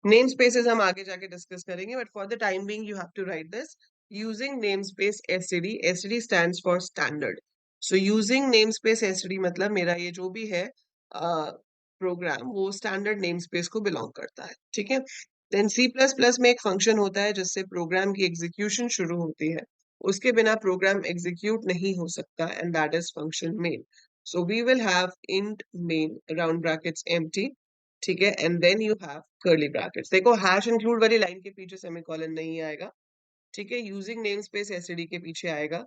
[SPEAKER 1] नेम स्पेसेस हम आगे जाके डिस्कस करेंगे, but for the time being you have to write this using name space STD. STD stands for standard. So using name space STD मतलब मेरा ये जो भी है प्रोग्राम वो स्टैंडर्ड नेम स्पेस को बिलोंग करता है। ठीक है, देन सी प्लस प्लस में एक फंक्शन होता है जिससे प्रोग्राम की एग्जीक्यूशन शुरू होती है। उसके बिना प्रोग्राम एग्जीक्यूट नहीं हो सकता and that is function main. So we will have int main round brackets empty. ठीक है, and then you have curly brackets. देखो हैश इंक्लूड वाली लाइन के पीछे सेमीकोलन नहीं आएगा। ठीक है, यूजिंग नेम स्पेस एसटीडी के पीछे आएगा।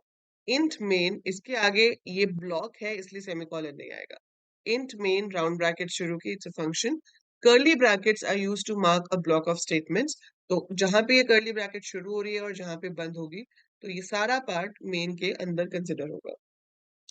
[SPEAKER 1] इंट मेन इसके आगे ये ब्लॉक है इसलिए सेमीकोलन नहीं आएगा। इंट मेन राउंड ब्रैकेट शुरू की, it's a function. Curly brackets are used to mark a block of statements. तो जहां पे ये कर्ली ब्रैकेट शुरू हो रही है और जहां पे बंद होगी तो ये सारा पार्ट मेन के अंदर कंसिडर होगा।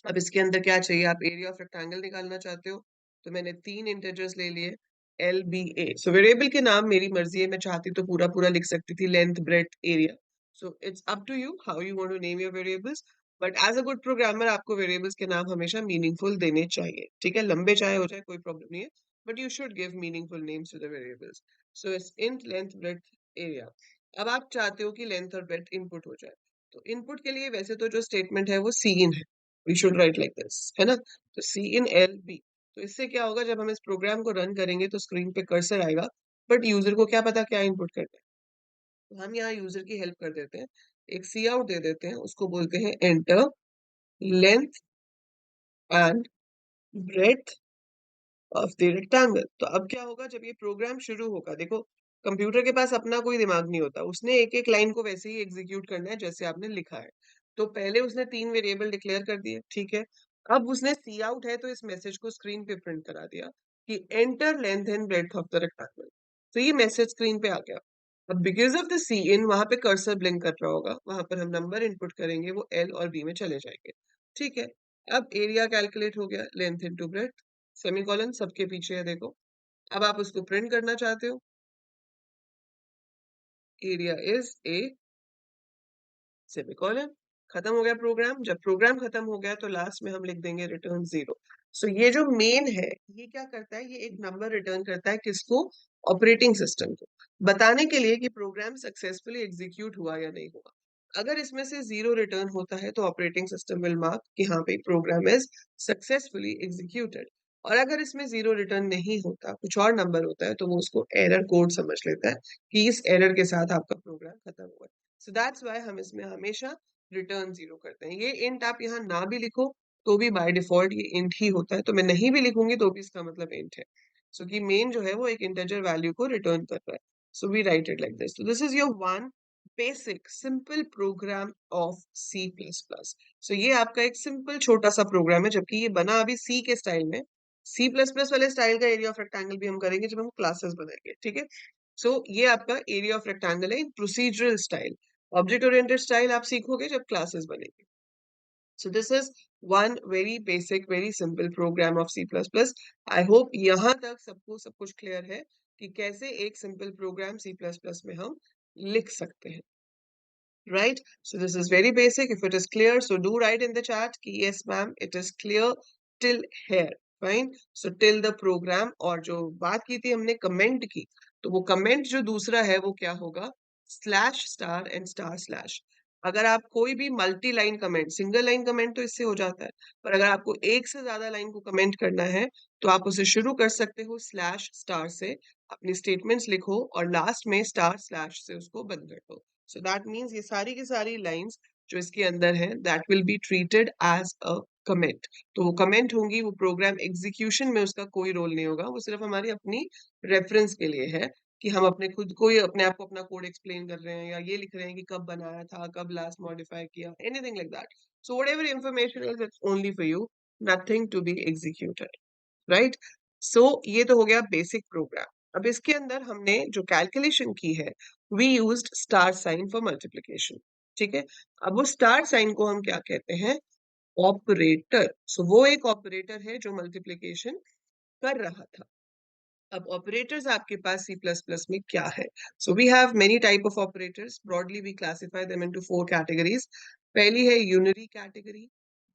[SPEAKER 1] अब इसके अंदर क्या चाहिए, आप एरिया ऑफ रेक्टेंगल निकालना चाहते हो तो मैंने 3 इंटीजर्स ले लिए एल बी ए। सो वेरिएबल के नाम मेरी मर्जी है, मैं चाहती तो पूरा पूरा लिख सकती थी length breadth area. So it's up to you how you want to name your variables, but as a good programmer आपको वेरिएबल्स के नाम हमेशा मीनिंगफुल देने चाहिए। ठीक है, लंबे चाहे हो जाए कोई प्रॉब्लम नहीं है, but you should give meaningful names to the variables. So it's int length breadth area. अब आप चाहते हो कि लेंथ और ब्रेड्थ इनपुट हो जाए, तो इनपुट के लिए वैसे तो जो स्टेटमेंट है वो सीन है, we should write like this, है ना। तो सी इन एल बी, तो इससे क्या होगा जब हम इस प्रोग्राम को रन करेंगे तो स्क्रीन पे कर्सर आएगा, बट यूजर को क्या पता क्या इनपुट करना है। तो हम यहाँ यूजर की हेल्प कर देते हैं, एक सी आउट दे देते हैं, उसको बोलते हैं enter length and breadth of the rectangle. तो अब क्या होगा जब ये प्रोग्राम शुरू होगा, देखो कंप्यूटर के पास अपना कोई दिमाग नहीं होता, उसने एक एक लाइन को वैसे ही एग्जीक्यूट करना है जैसे आपने लिखा है। तो पहले उसने 3 वेरिएबल डिक्लेयर कर दिए, ठीक है। अब उसने सी आउट है तो इस मैसेज को स्क्रीन पे प्रिंट करा दिया। कि enter length and breadth of the rectangle. तो ये मैसेज स्क्रीन पे आ गया। अब बिकॉज ऑफ द सी इन, वहां पे कर्सर ब्लिंक कर रहा होगा, वहां पर हम नंबर इनपुट करेंगे, वो एल और बी में चले जाएंगे। ठीक है, अब एरिया कैलकुलेट हो गया, लेंथ इनटू ब्रेड्थ, सेमीकोलन सबके पीछे है देखो। अब आप उसको प्रिंट करना चाहते हो, एरिया इज ए सेमीकोलन, खत्म हो गया प्रोग्राम। जब प्रोग्राम खत्म हो गया तो लास्ट में हम लिख देंगे रिटर्न 0। सो ये जो मेन है, ये क्या करता है, ये एक नंबर रिटर्न करता है, किसको, ऑपरेटिंग सिस्टम को, बताने के लिए कि प्रोग्राम सक्सेसफुली एग्जीक्यूट हुआ या नहीं हुआ। अगर इसमें से 0 रिटर्न होता है तो ऑपरेटिंग सिस्टम विल मार्क कि हाँ भाई प्रोग्राम इज सक्सेसफुली एग्जीक्यूटेड। और अगर इसमें 0 रिटर्न नहीं होता, कुछ और नंबर होता है, तो वो उसको एरर कोड समझ लेता है कि इस एरर के साथ आपका प्रोग्राम खत्म हुआ है। सो दैट्स वाई हम इसमें हमेशा रिटर्न 0 करते हैं। ये इंट आप यहाँ ना भी लिखो तो भी बाय डिफॉल्ट ये इंट ही होता है, तो मैं नहीं भी लिखूंगी तो भी इसका मतलब इंट है। सो कि मेन जो है वो एक इंटीजर वैल्यू को रिटर्न कर रहा है। So we write it like this. So this is your one basic simple program of C++। सो ये आपका एक सिंपल छोटा सा प्रोग्राम है, जबकि ये बना अभी सी के स्टाइल में। सी प्लस प्लस वाले स्टाइल का एरिया ऑफ रेक्टेंगल भी हम करेंगे जब हम क्लासेस बनाएंगे, ठीक है। सो ये आपका एरिया ऑफ रेक्टेंगल है in procedural style. Object oriented style आप सीखोगे जब क्लासेस बनेंगे। So this is one very basic, very simple program of C++। I hope यहाँ तक सबको सब कुछ क्लियर है कि कैसे एक सिंपल प्रोग्राम C++ में हम लिख सकते हैं, right? So this is very basic. If it is clear, so do write in the chat कि yes ma'am, it is clear till here, fine? So till the program, और जो बात की थी हमने कमेंट की, तो वो कमेंट जो दूसरा है वो क्या होगा, slash star and star slash. अगर आप कोई भी multi line comment, single line comment तो इससे हो जाता है, पर अगर आपको एक से ज्यादा लाइन को कमेंट करना है तो आप उसे शुरू कर सकते हो स्लैश स्टार से, अपनी स्टेटमेंट्स लिखो और लास्ट में स्टार स्लैश से उसको बंद कर दो। सो दैट मीन्स ये सारी की सारी लाइंस जो इसके अंदर है that will be treated as a comment. तो वो कमेंट होंगी, वो प्रोग्राम एग्जीक्यूशन में उसका कोई रोल नहीं होगा, वो सिर्फ हमारी अपनी रेफरेंस के लिए है कि हम अपने खुद को ही अपने आप को अपना कोड एक्सप्लेन कर रहे हैं या ये लिख रहे हैं कि कब बनाया था, कब लास्ट मॉडिफाई किया, anything like that. So whatever information is it's only for you, nothing to be executed, right. So ये तो हो गया बेसिक प्रोग्राम। अब इसके अंदर हमने जो कैलकुलेशन की है, we used star sign for multiplication, ठीक है। अब वो स्टार साइन को हम क्या कहते हैं, ऑपरेटर। सो वो एक ऑपरेटर है जो मल्टीप्लिकेशन कर रहा था। अब ऑपरेटर्स आपके पास सी प्लस प्लस में क्या है, so we have many type of operators, broadly we classify them into 4 categories. पहली है unary category,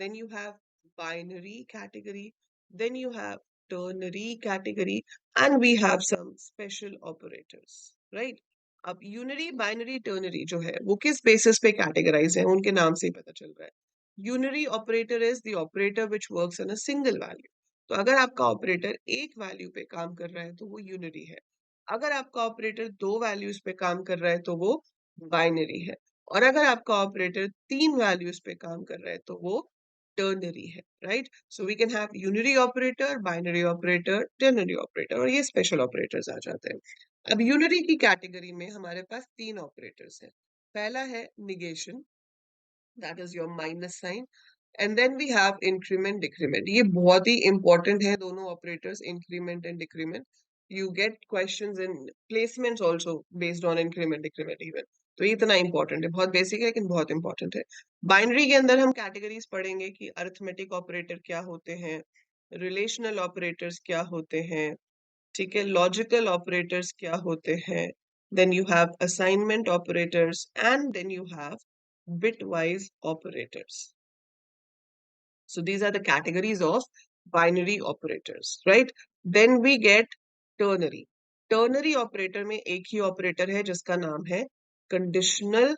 [SPEAKER 1] then you have binary category, then you have ternary category, and we have some special operators, right. अब unary binary ternary जो है वो किस basis पे categorise है, उनके नाम से ही पता चल रहा है। Unary operator is the operator which works on a single value. तो अगर आपका ऑपरेटर एक वैल्यू पे काम कर रहा है तो वो यूनरी है। अगर आपका ऑपरेटर दो वैल्यूज पे काम कर रहा है तो वो बाइनरी है। और अगर आपका ऑपरेटर तीन वैल्यूज पे काम कर रहा है तो वो टर्नरी है, right. So we can have unary operator, binary operator, ternary operator, और ये स्पेशल ऑपरेटर्स आ जाते हैं। अब यूनरी की कैटेगरी में हमारे पास तीन ऑपरेटर्स हैं। पहला है negation, that is your minus sign, and then we have increment decrement. ये बहुत ही इंपॉर्टेंट है दोनों operators, increment and decrement. You get questions in placements also based on increment decrement even. तो ये इतना इंपॉर्टेंट है, बहुत बेसिक है लेकिन बहुत इंपॉर्टेंट है। बाइनरी के अंदर हम कैटेगरीज पढ़ेंगे कि अरिथमेटिक ऑपरेटर क्या होते हैं, रिलेशनल ऑपरेटर्स क्या होते हैं, ठीक है, लॉजिकल ऑपरेटर्स क्या होते हैं, then you have assignment operators, and then you have bitwise operators. So these are the categories of binary operators, right? Then we get ternary. Ternary operator में एक ही operator है जिसका नाम है conditional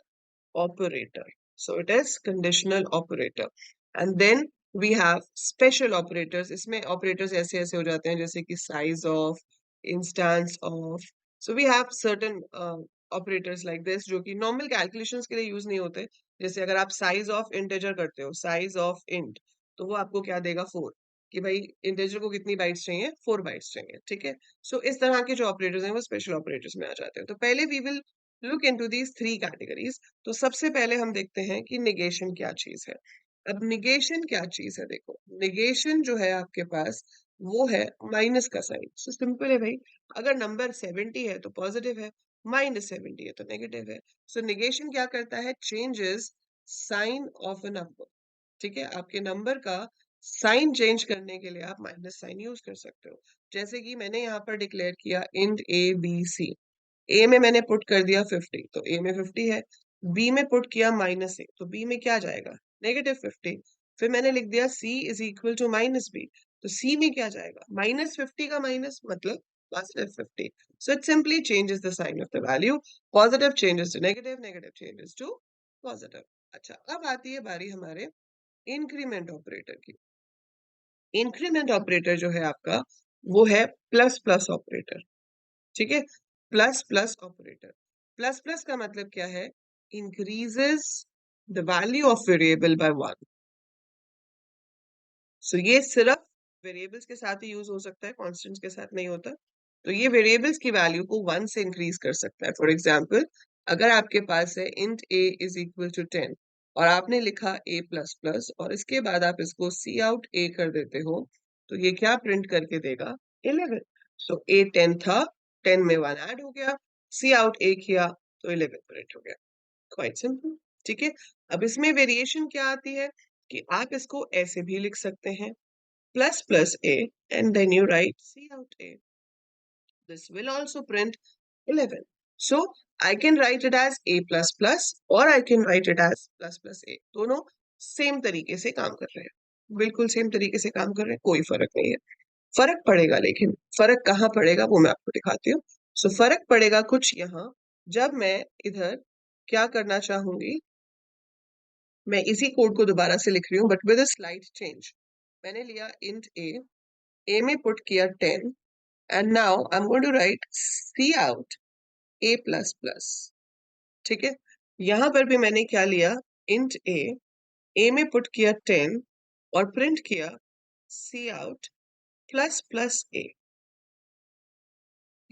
[SPEAKER 1] operator. So it is conditional operator. And then we have special operators. इसमें operators ऐसे ऐसे हो जाते हैं जैसे कि size of, instance of. So we have certain operators like this जो कि normal calculations के लिए use नहीं होते। जैसे अगर आप size of integer करते हो, size of int, तो वो आपको क्या देगा, 4, कि भाई इंटीजर को कितनी बाइट्स चाहिए, 4 बाइट्स चाहिए, ठीक है। सो इस तरह के जो ऑपरेटर्स हैं वो स्पेशल ऑपरेटर्स में आ जाते हैं। तो पहले we will look into these 3 categories. तो सबसे पहले हम देखते हैं कि निगेशन क्या चीज है। अब निगेशन क्या चीज है, देखो निगेशन जो है आपके पास, वो है माइनस का साइन। सो सिंपल है भाई, अगर नंबर 70 है तो पॉजिटिव है, -70 है तो नेगेटिव है। सो नेगेशन क्या करता है? Changes sign of a number. ठीक है, आपके नंबर का साइन चेंज करने के लिए आप माइनस साइन यूज कर सकते हो। जैसे कि मैंने यहाँ पर डिक्लेयर किया इंट ए बी सी। ए में मैंने पुट कर दिया 50, तो ए में 50 है। बी में पुट किया -a, तो बी में क्या जाएगा? -50। फिर मैंने लिख दिया c is equal to -b, तो c में क्या जाएगा? -50 का माइनस मतलब +50। So it simply changes the sign of the value. Positive changes to negative, negative changes to positive. अच्छा, अब आती है बारी हमारे इंक्रीमेंट ऑपरेटर की। इंक्रीमेंट ऑपरेटर जो है आपका, वो है प्लस प्लस ऑपरेटर। ठीक है, plus plus operator. Plus plus का मतलब क्या है? Increases the value of variable bye 1। सो ये सिर्फ वेरिएबल्स के साथ ही यूज हो सकता है, कॉन्स्टेंट्स के साथ नहीं होता। तो ये वेरिएबल्स की वैल्यू को 1 से इंक्रीज कर सकता है। फॉर एग्जाम्पल, अगर आपके पास है int a is equal to 10 और आपने लिखा a प्लस प्लस और इसके बाद आप इसको सी आउट a कर देते हो, तो ये क्या प्रिंट करके देगा? 11। सो a 10 था, 10 में 1 ऐड हो गया, सी आउट a किया तो 11 प्रिंट हो गया। Quite simple. ठीक है, अब इसमें वेरिएशन क्या आती है कि आप इसको ऐसे भी लिख सकते हैं, plus plus a, and then you write C out a. This will also print 11. So I can write it as a plus plus or I can write it as plus plus a. दोनों same तरीके से काम कर रहे हैं, बिल्कुल same तरीके से काम कर रहे हैं, कोई फर्क नहीं है। फर्क पड़ेगा, लेकिन फर्क कहाँ पड़ेगा वो मैं आपको दिखाती हूँ। सो फर्क पड़ेगा कुछ यहाँ, जब मैं इधर क्या करना चाहूंगी, मैं इसी कोड को दोबारा से लिख रही हूँ but with a slight change. मैंने लिया इंट ए में पुट किया 10, and now I'm going to write C out a plus plus। ठीक है, यहां पर भी मैंने क्या लिया? int a में पुट किया 10 और प्रिंट किया C out plus plus a।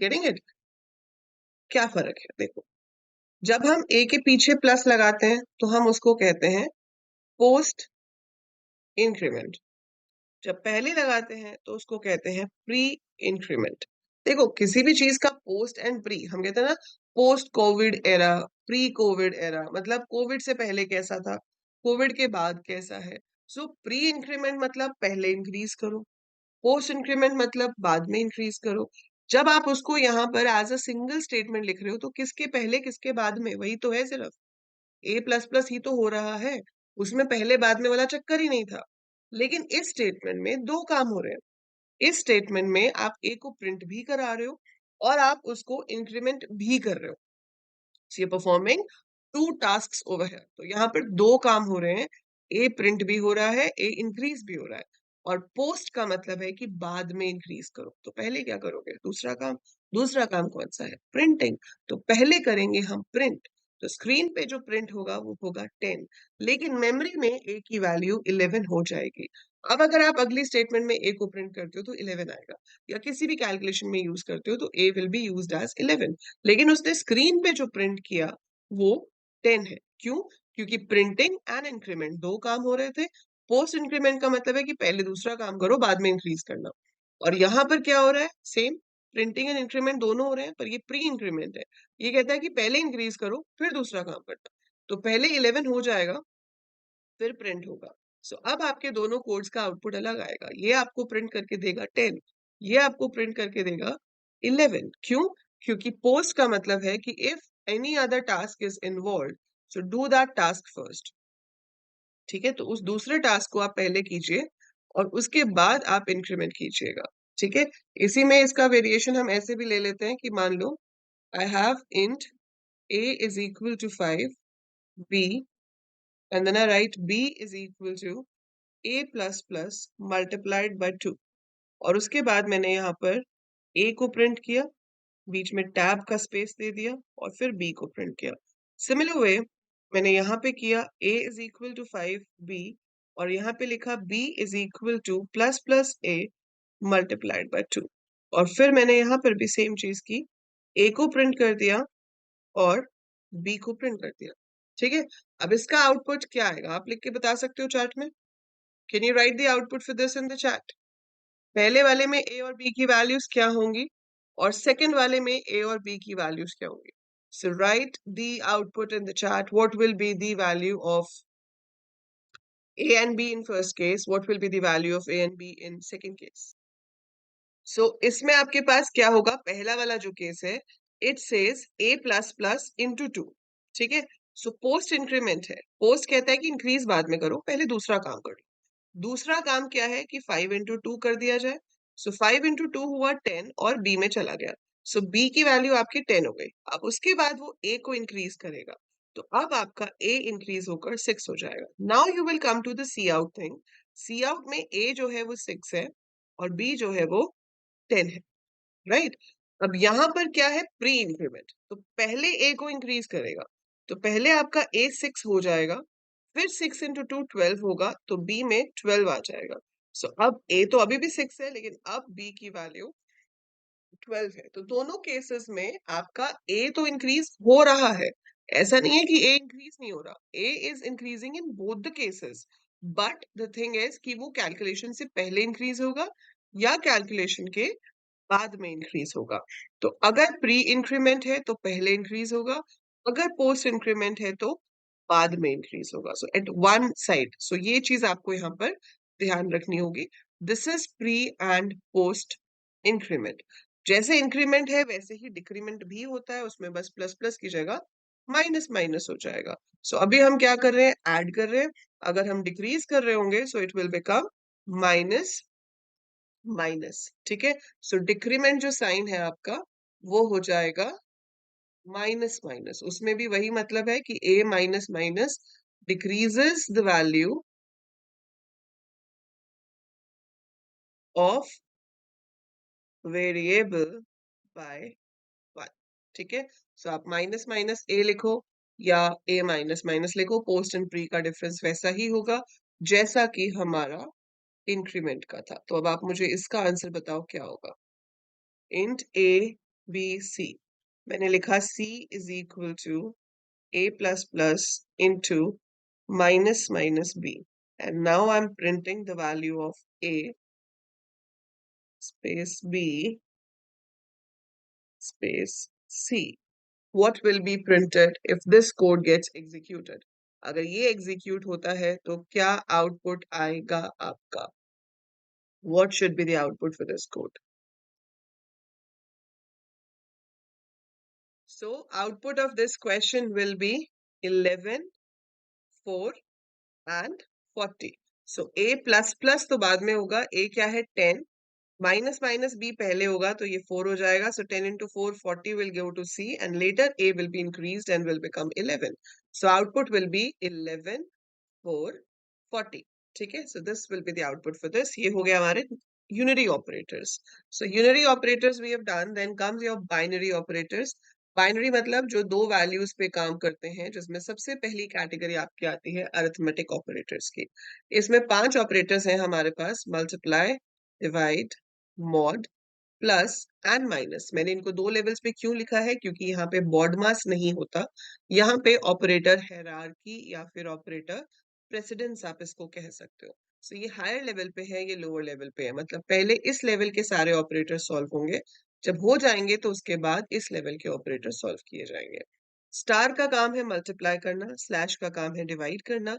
[SPEAKER 1] Getting it? क्या फर्क है देखो, जब हम a के पीछे प्लस लगाते हैं तो हम उसको कहते हैं पोस्ट इंक्रीमेंट, जब पहले लगाते हैं तो उसको कहते हैं प्री इंक्रीमेंट। देखो, किसी भी चीज का पोस्ट एंड प्री, हम कहते हैं ना, post Covid era, pre Covid era, मतलब कोविड से पहले कैसा था, कोविड के बाद कैसा है। सो प्री इंक्रीमेंट मतलब पहले इंक्रीज करो, पोस्ट इंक्रीमेंट मतलब बाद में इंक्रीज करो। जब आप उसको यहाँ पर एज अ सिंगल स्टेटमेंट लिख रहे हो तो किसके पहले किसके बाद में, वही तो है, सिर्फ ए प्लस प्लस ही तो हो रहा है, उसमें पहले बाद में वाला चक्कर ही नहीं था। लेकिन इस स्टेटमेंट में दो काम हो रहे हैं। इस स्टेटमेंट में आप ए को प्रिंट भी करा रहे हो और आप उसको इंक्रीमेंट भी कर रहे हो। So you're performing two tasks over here। तो यहाँ पर दो काम हो रहे हैं, ए प्रिंट भी हो रहा है, ए इंक्रीज भी हो रहा है। और पोस्ट का मतलब है कि बाद में इंक्रीज करो, तो पहले क्या करोगे? दूसरा काम। दूसरा काम कौन सा है? प्रिंटिंग। तो पहले करेंगे हम प्रिंट, तो स्क्रीन पे जो प्रिंट होगा वो होगा 10, लेकिन मेमोरी में ए की वैल्यू 11 हो जाएगी। अब अगर आप अगली स्टेटमेंट में ए को प्रिंट करते हो तो 11 आएगा, या किसी भी कैलकुलेशन में यूज करते हो तो ए विल बी यूज्ड एज 11, लेकिन उसने स्क्रीन पे जो प्रिंट किया वो 10 है। क्यों? क्योंकि प्रिंटिंग एंड इंक्रीमेंट दो काम हो रहे थे। पोस्ट इंक्रीमेंट का मतलब है कि पहले दूसरा काम करो, बाद में इंक्रीज करना। और यहाँ पर क्या हो रहा है? सेम, प्रिंटिंग एंड इंक्रीमेंट दोनों हो रहे हैं, पर ये प्री इंक्रीमेंट है। ये कहता है कि पहले इंक्रीज करो फिर दूसरा काम करना। तो पहले 11 हो जाएगा, फिर प्रिंट होगा। सो अब आपके दोनों कोड्स का आउटपुट अलग आएगा। ये आपको प्रिंट करके देगा 10, ये आपको प्रिंट करके देगा 11। क्यों? क्योंकि पोस्ट का मतलब है कि if any other task is involve, so do that task first. ठीक है, तो उस दूसरे टास्क को आप पहले कीजिए और उसके बाद आप इंक्रीमेंट कीजिएगा। ठीक है, इसी में इसका वेरिएशन हम ऐसे भी ले लेते हैं कि मान लो I have int a is equal to 5, b, and then I write b is equal to a plus plus multiplied by 2। और उसके बाद मैंने यहाँ पर a को प्रिंट किया, बीच में टैब का स्पेस दे दिया और फिर b को प्रिंट किया। सिमिलर वे मैंने यहाँ पे किया a is equal to 5b और यहाँ पे लिखा b is equal to plus plus a multiplied by 2। और फिर मैंने यहाँ पर भी सेम चीज की, a को प्रिंट कर दिया और b को प्रिंट कर दिया। ठीक है, अब इसका आउटपुट क्या आएगा आप लिख के बता सकते हो चार्ट में? Can you right the output for this in the chat? पहले वाले में ए और बी की वैल्यूज क्या होंगी और सेकंड वाले में ए और बी की वैल्यूज क्या होंगी. So write the output in the chat. What will be the value of A and B in first case? What will be the value of A and B in second case? So इसमें आपके पास क्या होगा, पहला वाला जो case है, it says A plus plus into 2. ठीक है. So post इंक्रीमेंट है. पोस्ट कहता है कि इंक्रीज बाद में करो, पहले दूसरा काम करो. दूसरा काम क्या है कि 5 इंटू 2 कर दिया जाए. सो 5 इंटू 2 हुआ 10 और बी में चला गया. सो बी की वैल्यू आपकी 10 हो गई. अब उसके बाद वो ए को इंक्रीज करेगा, तो अब आपका ए इंक्रीज होकर 6 हो जाएगा. Now you will come to the cout thing. Cout में ए जो है वो 6 है और बी जो है वो 10 है, राइट. अब यहाँ पर क्या है, प्री इंक्रीमेंट, तो पहले ए को इंक्रीज करेगा, तो पहले आपका ए 6 हो जाएगा, फिर 6 इंटू 2 12 होगा, तो बी में 12 आ जाएगा. सो अब ए तो अभी भी 6 है, लेकिन अब बी की वैल्यू 12 है. तो दोनों केसेस में आपका ए तो इंक्रीज हो रहा है, ऐसा नहीं है कि ए इंक्रीज नहीं हो रहा. A is increasing in both the cases, but the thing is कि वो कैलकुलेशन से पहले इंक्रीज होगा या कैलकुलेशन के बाद में इंक्रीज होगा. तो अगर प्री इंक्रीमेंट है तो पहले इंक्रीज होगा, अगर पोस्ट इंक्रीमेंट है तो बाद में इंक्रीज होगा. सो एट वन साइड. सो ये चीज आपको यहाँ पर ध्यान रखनी होगी. This is pre and post increment. जैसे इंक्रीमेंट है वैसे ही डिक्रीमेंट भी होता है, उसमें बस प्लस प्लस की जगह माइनस माइनस हो जाएगा. सो अभी हम क्या कर रहे हैं, ऐड कर रहे हैं. अगर हम डिक्रीज कर रहे होंगे सो it will become minus minus. ठीक है. सो डिक्रीमेंट जो साइन है आपका वो हो जाएगा माइनस माइनस. उसमें भी वही मतलब है कि a minus minus decreases the value of variable bye 1. ठीक है. सो आप माइनस माइनस a लिखो या a माइनस माइनस लिखो, पोस्ट एंड प्री का डिफरेंस वैसा ही होगा जैसा कि हमारा इंक्रीमेंट का था. तो अब आप मुझे इसका आंसर बताओ क्या होगा. Int a b c. मैंने लिखा c is equal to a plus plus into minus minus b. And now I'm printing the value of a space b space c. What will be printed if this code gets executed? अगर ये execute होता है तो क्या output आएगा आपका? What should be the output for this code? So output of this question will be 11, 4 and 40. So a plus plus तो बाद में होगा. a क्या है 10, माइनस माइनस बी पहले होगा तो ये 4 हो जाएगा. सो 10 into 4 40 will go to c and later a will be increased and will become 11. So output will be 11, 4, 40. ठीक है. So this will be the output for this. ये हो गया हमारे unary operators. So unary operators we have done. Then comes your binary operators. Binary मतलब जो दो values पे काम करते हैं, जिसमें सबसे पहली कैटेगरी आपकी आती है अरिथमेटिक ऑपरेटर्स की. इसमें 5 ऑपरेटर्स हैं हमारे पास. Multiply, divide, mod, plus and minus. मैंने इनको दो लेवल्स पे क्यों लिखा है, क्योंकि यहाँ पे बॉडमास नहीं होता. यहाँ पे ऑपरेटर हायरार्की या फिर ऑपरेटर प्रेसिडेंस आप इसको कह सकते हो. सो ये हायर लेवल पे है, ये लोअर लेवल पे है. मतलब पहले इस लेवल के सारे ऑपरेटर सॉल्व होंगे, जब हो जाएंगे तो उसके बाद इस लेवल के ऑपरेटर सॉल्व किए जाएंगे. स्टार का काम है मल्टीप्लाई करना, स्लैश का काम है डिवाइड करना,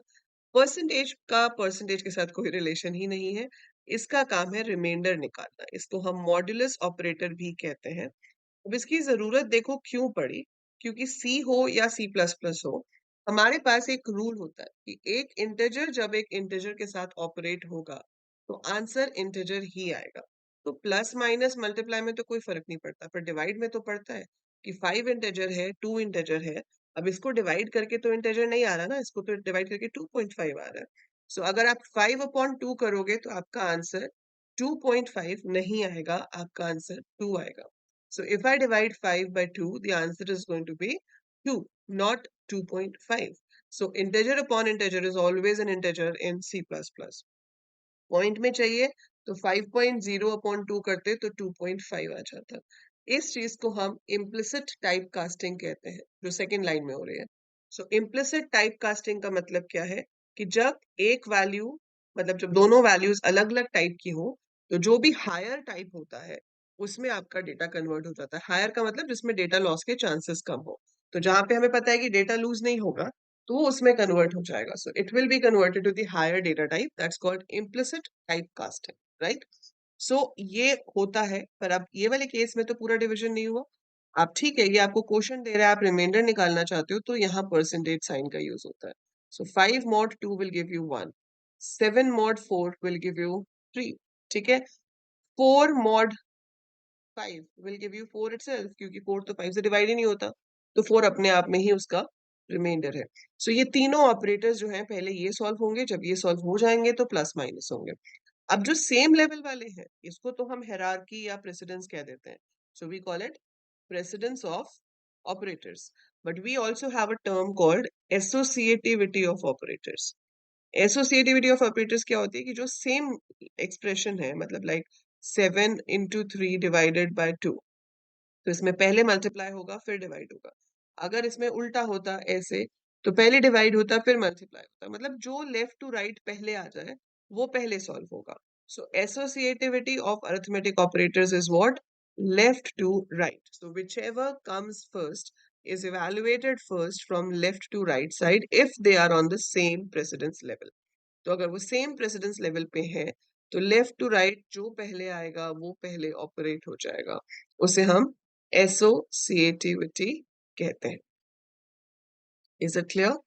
[SPEAKER 1] परसेंटेज का परसेंटेज के साथ कोई रिलेशन ही नहीं है. इसका काम है रिमाइंडर निकालना. इसको हम मॉड्यूलस ऑपरेटर भी कहते हैं. अब इसकी जरूरत देखो क्यों पड़ी, क्योंकि सी हो या सी प्लस प्लस हो, हमारे पास एक रूल होता है कि एक इंटीजर जब एक इंटीजर के साथ ऑपरेट होगा तो आंसर इंटीजर ही आएगा. तो प्लस माइनस मल्टीप्लाई में तो कोई फर्क नहीं पड़ता, पर डिवाइड में तो पड़ता है कि 5 इंटीजर है, 2 इंटीजर है. अब इसको डिवाइड करके तो इंटीजर नहीं आ रहा ना, इसको तो डिवाइड करके 2.5 आ रहा है. सो अगर आप 5/2 करोगे तो आपका आंसर 2.5 नहीं आएगा, आपका आंसर 2 आएगा. So if I divide 5 by 2, the answer is going to be 2, not 2.5. So integer upon integer is always an integer in C++. Point में चाहिए तो 5.0 अपॉन 2 करते तो 2.5 आ जाता. इस चीज को हम इम्प्लिसिट टाइप कास्टिंग कहते हैं, जो सेकेंड लाइन में हो रही है. सो इम्प्लिसिट टाइप कास्टिंग का मतलब क्या है कि जब एक वैल्यू, मतलब जब दोनों वैल्यूज अलग अलग टाइप की हो तो जो भी हायर टाइप होता है उसमें आपका डेटा कन्वर्ट हो जाता है। हायर का मतलब जिसमें डेटा लॉस के चांसेस कम हो। तो जहां पे हमें पता है कि डेटा लूज नहीं होगा तो वो उसमें कन्वर्ट हो जाएगा। So it will be converted to the higher data type, that's called implicit type casting, right. So ये होता है, पर अब ये वाले केस में तो पूरा डिवीजन नहीं हुआ। आप ठीक है, ये आपको क्वेश्चन दे रहा है, आप रिमाइंडर निकालना चाहते हो तो यहाँ परसेंटेज साइन का यूज होता है। सो 5 mod 2 will give you 1, 7 mod 4 will give you 3, ठीक है। 4 mod 5 will give you 4 itself, क्योंकि 4 तो 5 से डिवाइड ही नहीं होता, तो 4 अपने आप में ही उसका रिमाइंडर है। सो ये तीनों ऑपरेटर्स जो हैं पहले ये सॉल्व होंगे, जब ये सॉल्व हो जाएंगे तो प्लस माइनस होंगे। अब जो सेम लेवल वाले हैं इसको तो हम हायरार्की या प्रेसिडेंस कह देते हैं। So we call it precedence of operators, but we also have a term called associativity of operators. Associativity of operators क्या होती है कि जो सेम एक्सप्रेशन है, मतलब लाइक 7 into 3 डिवाइडेड बाय 2, तो इसमें पहले मल्टीप्लाई होगा फिर डिवाइड होगा। अगर इसमें उल्टा होता ऐसे, तो पहले डिवाइड होता फिर मल्टीप्लाई होता, मतलब जो लेफ्ट टू राइट पहले आ जाए वो पहले सॉल्व होगा। So associativity of arithmetic operators is what, left to right. So whichever comes first is evaluated first from left to right side if they are on the same precedence level. तो अगर वो same precedence level पे है तो left to right जो पहले आएगा वो पहले ऑपरेट हो जाएगा, उसे हम एसोसिएटिविटी कहते हैं। Is it clear?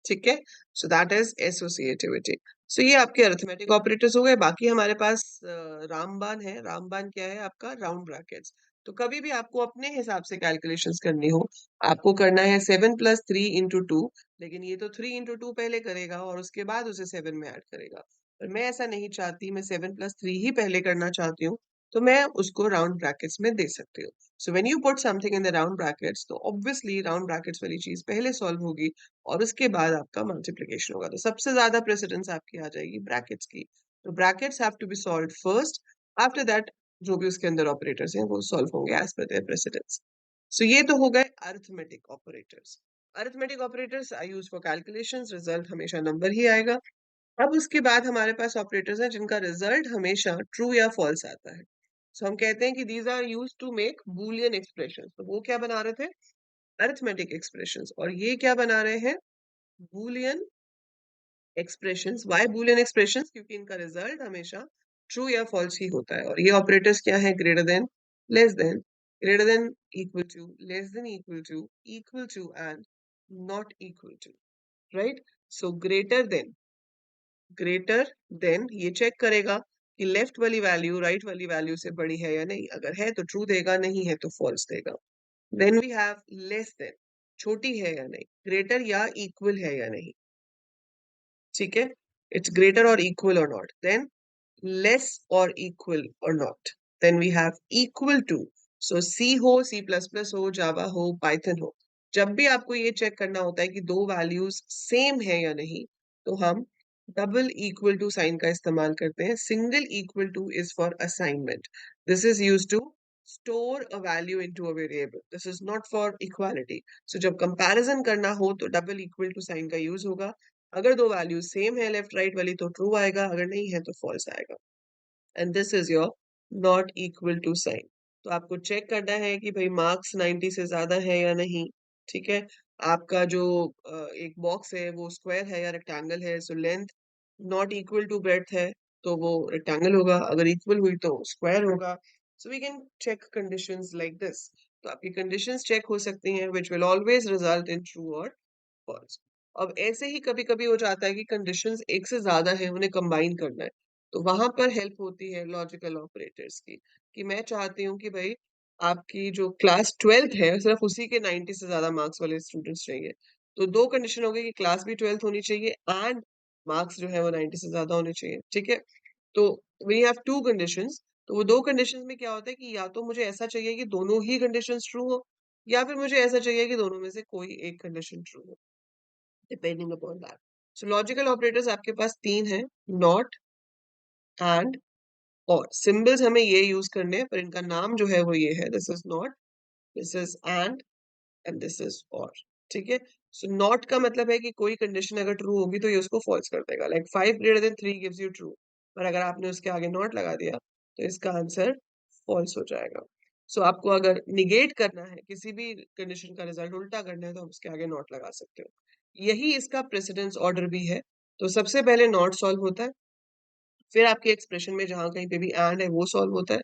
[SPEAKER 1] ठीक है, सो दैट इज एसोसिएटिविटी। सो ये आपके अरिथमेटिक ऑपरेटर्स हो गए। बाकी हमारे पास रामबान है। रामबान क्या है? आपका राउंड ब्रैकेट्स। तो कभी भी आपको अपने हिसाब से कैलकुलेशंस करनी हो, आपको करना है 7 + 3 × 2, लेकिन ये तो 3 × 2 पहले करेगा और उसके बाद उसे 7 में ऐड करेगा। पर मैं ऐसा नहीं चाहती, मैं 7 + 3 ही पहले करना चाहती हूँ, तो मैं उसको राउंड ब्रैकेट्स में दे सकती हूँ। सो when you put something in the round brackets, तो ऑब्वियसली राउंड ब्रैकेट्स वाली चीज पहले सॉल्व होगी और उसके बाद आपका मल्टीप्लिकेशन होगा। तो सबसे ज्यादा प्रेसिडेंस आपकी आ जाएगी ब्रैकेट्स की। तो brackets have to be solved first, after that जो भी उसके अंदर ऑपरेटर्स हैं वो सॉल्व होंगे एज पर देयर प्रेसिडेंस। सो ये तो हो गए arithmetic operators. Arithmetic operators I use for calculations, result हमेशा नंबर ही आएगा। अब उसके बाद हमारे पास ऑपरेटर्स हैं जिनका रिजल्ट हमेशा ट्रू या फॉल्स आता है। सो हम कहते हैं कि these are used to make Boolean expressions. तो वो क्या बना रहे थे? Arithmetic expressions. और ये क्या बना रहे हैं? Boolean expressions. Why Boolean expressions? क्योंकि इनका रिजल्ट हमेशा ट्रू या फॉल्स ही होता है। और ये ऑपरेटर्स क्या है? Greater than, less than, greater than, equal to, less than equal to and not equal to, right. So greater than ये चेक करेगा कि लेफ्ट वाली वैल्यू राइट वाली वैल्यू से बड़ी है या नहीं। अगर है तो ट्रू देगा, नहीं है तो फॉल्स देगा। Then we have less than, छोटी है या नहीं, ग्रेटर या इक्वल है या नहीं, ठीक है। इट्स ग्रेटर और इक्वल और नॉट। देन लेस और इक्वल और not. Then we have equal to. So C हो, C++ हो, जावा हो, पाइथन हो, जब भी आपको ये चेक करना होता है कि दो वैल्यूज सेम है या नहीं, तो हम डबल इक्वल टू साइन का इस्तेमाल करते हैं। Single equal to is for assignment. This is use to store a value into a variable. This is not for equality. So जब कंपैरिजन करना हो तो डबल इक्वल टू साइन का use होगा। अगर दो वैल्यूज सेम है लेफ्ट राइट वाली तो ट्रू आएगा, अगर नहीं है तो फॉल्स आएगा। And this is your not equal to sign. तो आपको चेक करना है कि भाई मार्क्स 90 से ज्यादा है या नहीं, ठीक है। आपका जो एक बॉक्स है वो स्क्वायर है या रेक्टेंगल है। So length not equal to breadth है तो वो रेक्टेंगल होगा, अगर इक्वल हुई तो स्क्वायर होगा। So we can check conditions like this. तो आपकी कंडीशंस चेक हो सकती हैं which will always result in true और फॉल्स। अब ऐसे ही कभी कभी हो जाता है कि कंडीशंस एक से ज्यादा है, उन्हें कंबाइन करना है, तो वहां पर हेल्प होती है लॉजिकल ऑपरेटर्स की। कि मैं चाहती हूँ कि भाई आपकी जो क्लास 12th है सिर्फ उसी के 90 से ज्यादा मार्क्स वाले स्टूडेंट्स चाहिए। तो दो कंडीशन हो गई कि क्लास भी 12th होनी चाहिए एंड मार्क्स जो है वो 90 से ज्यादा होने चाहिए, ठीक है। तो वी हैव टू कंडीशंस। तो वो दो कंडीशंस में क्या होता है कि या तो मुझे ऐसा चाहिए कि दोनों ही कंडीशंस ट्रू हो, या फिर मुझे ऐसा चाहिए कि दोनों में से कोई एक कंडीशन ट्रू हो, depending upon that. So logical operators आपके पास तीन हैं, नॉट, एंड, और। सिंबल्स हमें ये यूज करने हैं पर इनका नाम जो है वो ये है, this is not, this is and this is और, ठीक है। सो नॉट का मतलब है कि कोई कंडीशन अगर ट्रू होगी तो ये उसको फॉल्स कर देगा, लाइक 5 > 3 गिव्स यू ट्रू। पर अगर आपने उसके आगे नॉट लगा दिया तो इसका आंसर फॉल्स हो जाएगा। सो आपको अगर निगेट करना है, किसी भी कंडीशन का रिजल्ट उल्टा करना है, तो हम उसके आगे नॉट लगा सकते हो। यही इसका प्रेसिडेंस ऑर्डर भी है। तो सबसे पहले नॉट सॉल्व होता है, फिर आपके एक्सप्रेशन में जहां कहीं पे भी एंड है वो सॉल्व होता है,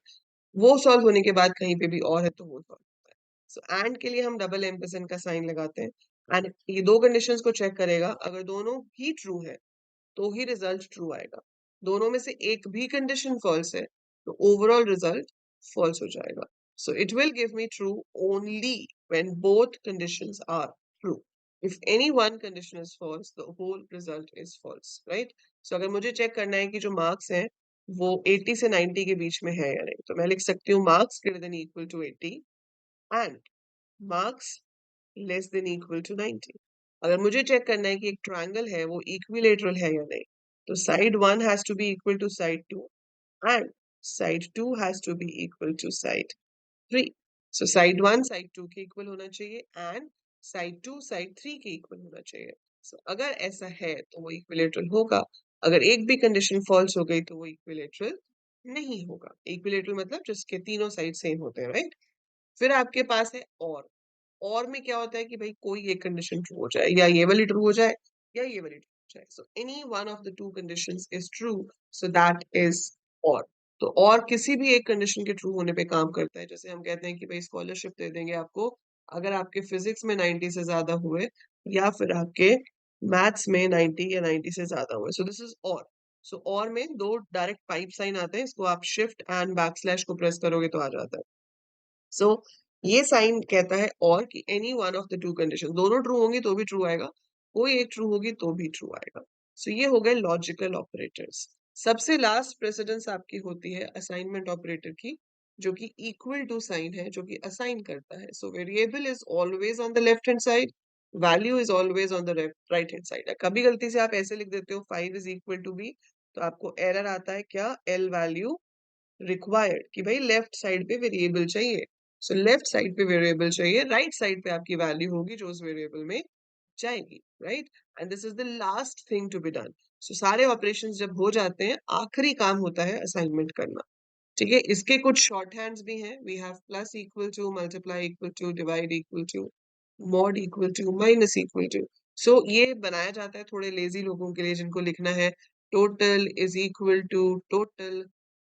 [SPEAKER 1] वो सॉल्व होने के बाद कहीं पे भी और है तो वो सॉल्व होता है। सो एंड के लिए हम डबल एम्परसेंड का साइन लगाते हैं, एंड ये दो कंडीशंस को चेक करेगा, अगर दोनों ही ट्रू है तो ही रिजल्ट ट्रू आएगा। दोनों में से एक भी कंडीशन फॉल्स है तो ओवरऑल रिजल्ट फॉल्स हो जाएगा। So it will give me true only when both conditions are true. If any one condition is false the whole result is false, right. So अगर मुझे चेक करना है कि जो मार्क्स हैं वो 80 से 90 के बीच में है या नहीं, तो मैं लिख सकती हूँ marks greater than equal to 80 and marks less than equal to 90। अगर मुझे चेक करना है कि एक ट्रायंगल है वो इक्विलेटरल है या नहीं, तो side 1 has to be equal to side 2 and side 2 has to be equal to side 3। So side 1 side 2 के इक्वल होना चाहिए एंड साइड 2 साइड 3 के इक्वल होना चाहिए। सो अगर ऐसा है तो वो इक्विलेटरल होगा। अगर एक भी कंडीशन फॉल्स हो गई तो वो इक्विलेटरल नहीं होगा। इक्विलेटरल मतलब जिसके तीनों साइड सेम होते हैं, राइट। फिर आपके पास है और में क्या होता है कि भाई कोई एक कंडीशन ट्रू हो जाए, या ये वाली ट्रू हो जाए या ये वाली ट्रू हो जाए। So any one of the two conditions is true, so that is और। तो और किसी भी एक कंडीशन के ट्रू होने पे काम करता है। जैसे हम कहते हैं कि भाई स्कॉलरशिप दे देंगे आपको अगर आपके फिजिक्स में 90 से ज्यादा हुए, या फिर आपके मैथ्स में 90 या 90 से ज्यादा हुए। सो दिस इज और। सो और में दो डायरेक्ट पाइप साइन आते हैं, इसको आप शिफ्ट एंड बैकस्लैश को प्रेस करोगे तो आ जाता है। सो ये साइन कहता है और कि any one of the two condition, दोनों ट्रू होंगी तो भी ट्रू आएगा, कोई एक ट्रू होगी तो भी ट्रू आएगा। सो ये हो गए लॉजिकल ऑपरेटर्स। सबसे लास्ट प्रेसिडेंस आपकी होती है असाइनमेंट ऑपरेटर की, जो कि इक्वल टू साइन है, जो कि असाइन करता है। So variable is always on the left hand side, value is always on the right hand side. कभी गलती से आप ऐसे लिख देते हो 5 इज इक्वल टू बी, तो आपको एरर आता है क्या, एल वैल्यू रिक्वायर्ड, कि भाई लेफ्ट साइड पे वेरिएबल चाहिए। सो लेफ्ट साइड पे वेरिएबल चाहिए, राइट साइड पे आपकी वैल्यू होगी जो उस वेरिएबल में जाएगी, right. And this is the last thing to be done. So सारे ऑपरेशंस जब हो जाते हैं, आखिरी काम होता है असाइनमेंट करना। ठीक है, इसके कुछ शॉर्ट हैंड्स भी हैं। We have plus equal to, multiply equal to, divide equal to, mod equal to, minus equal to. So ये बनाया जाता है थोड़े लेजी लोगों के लिए, जिनको लिखना है total is equal to total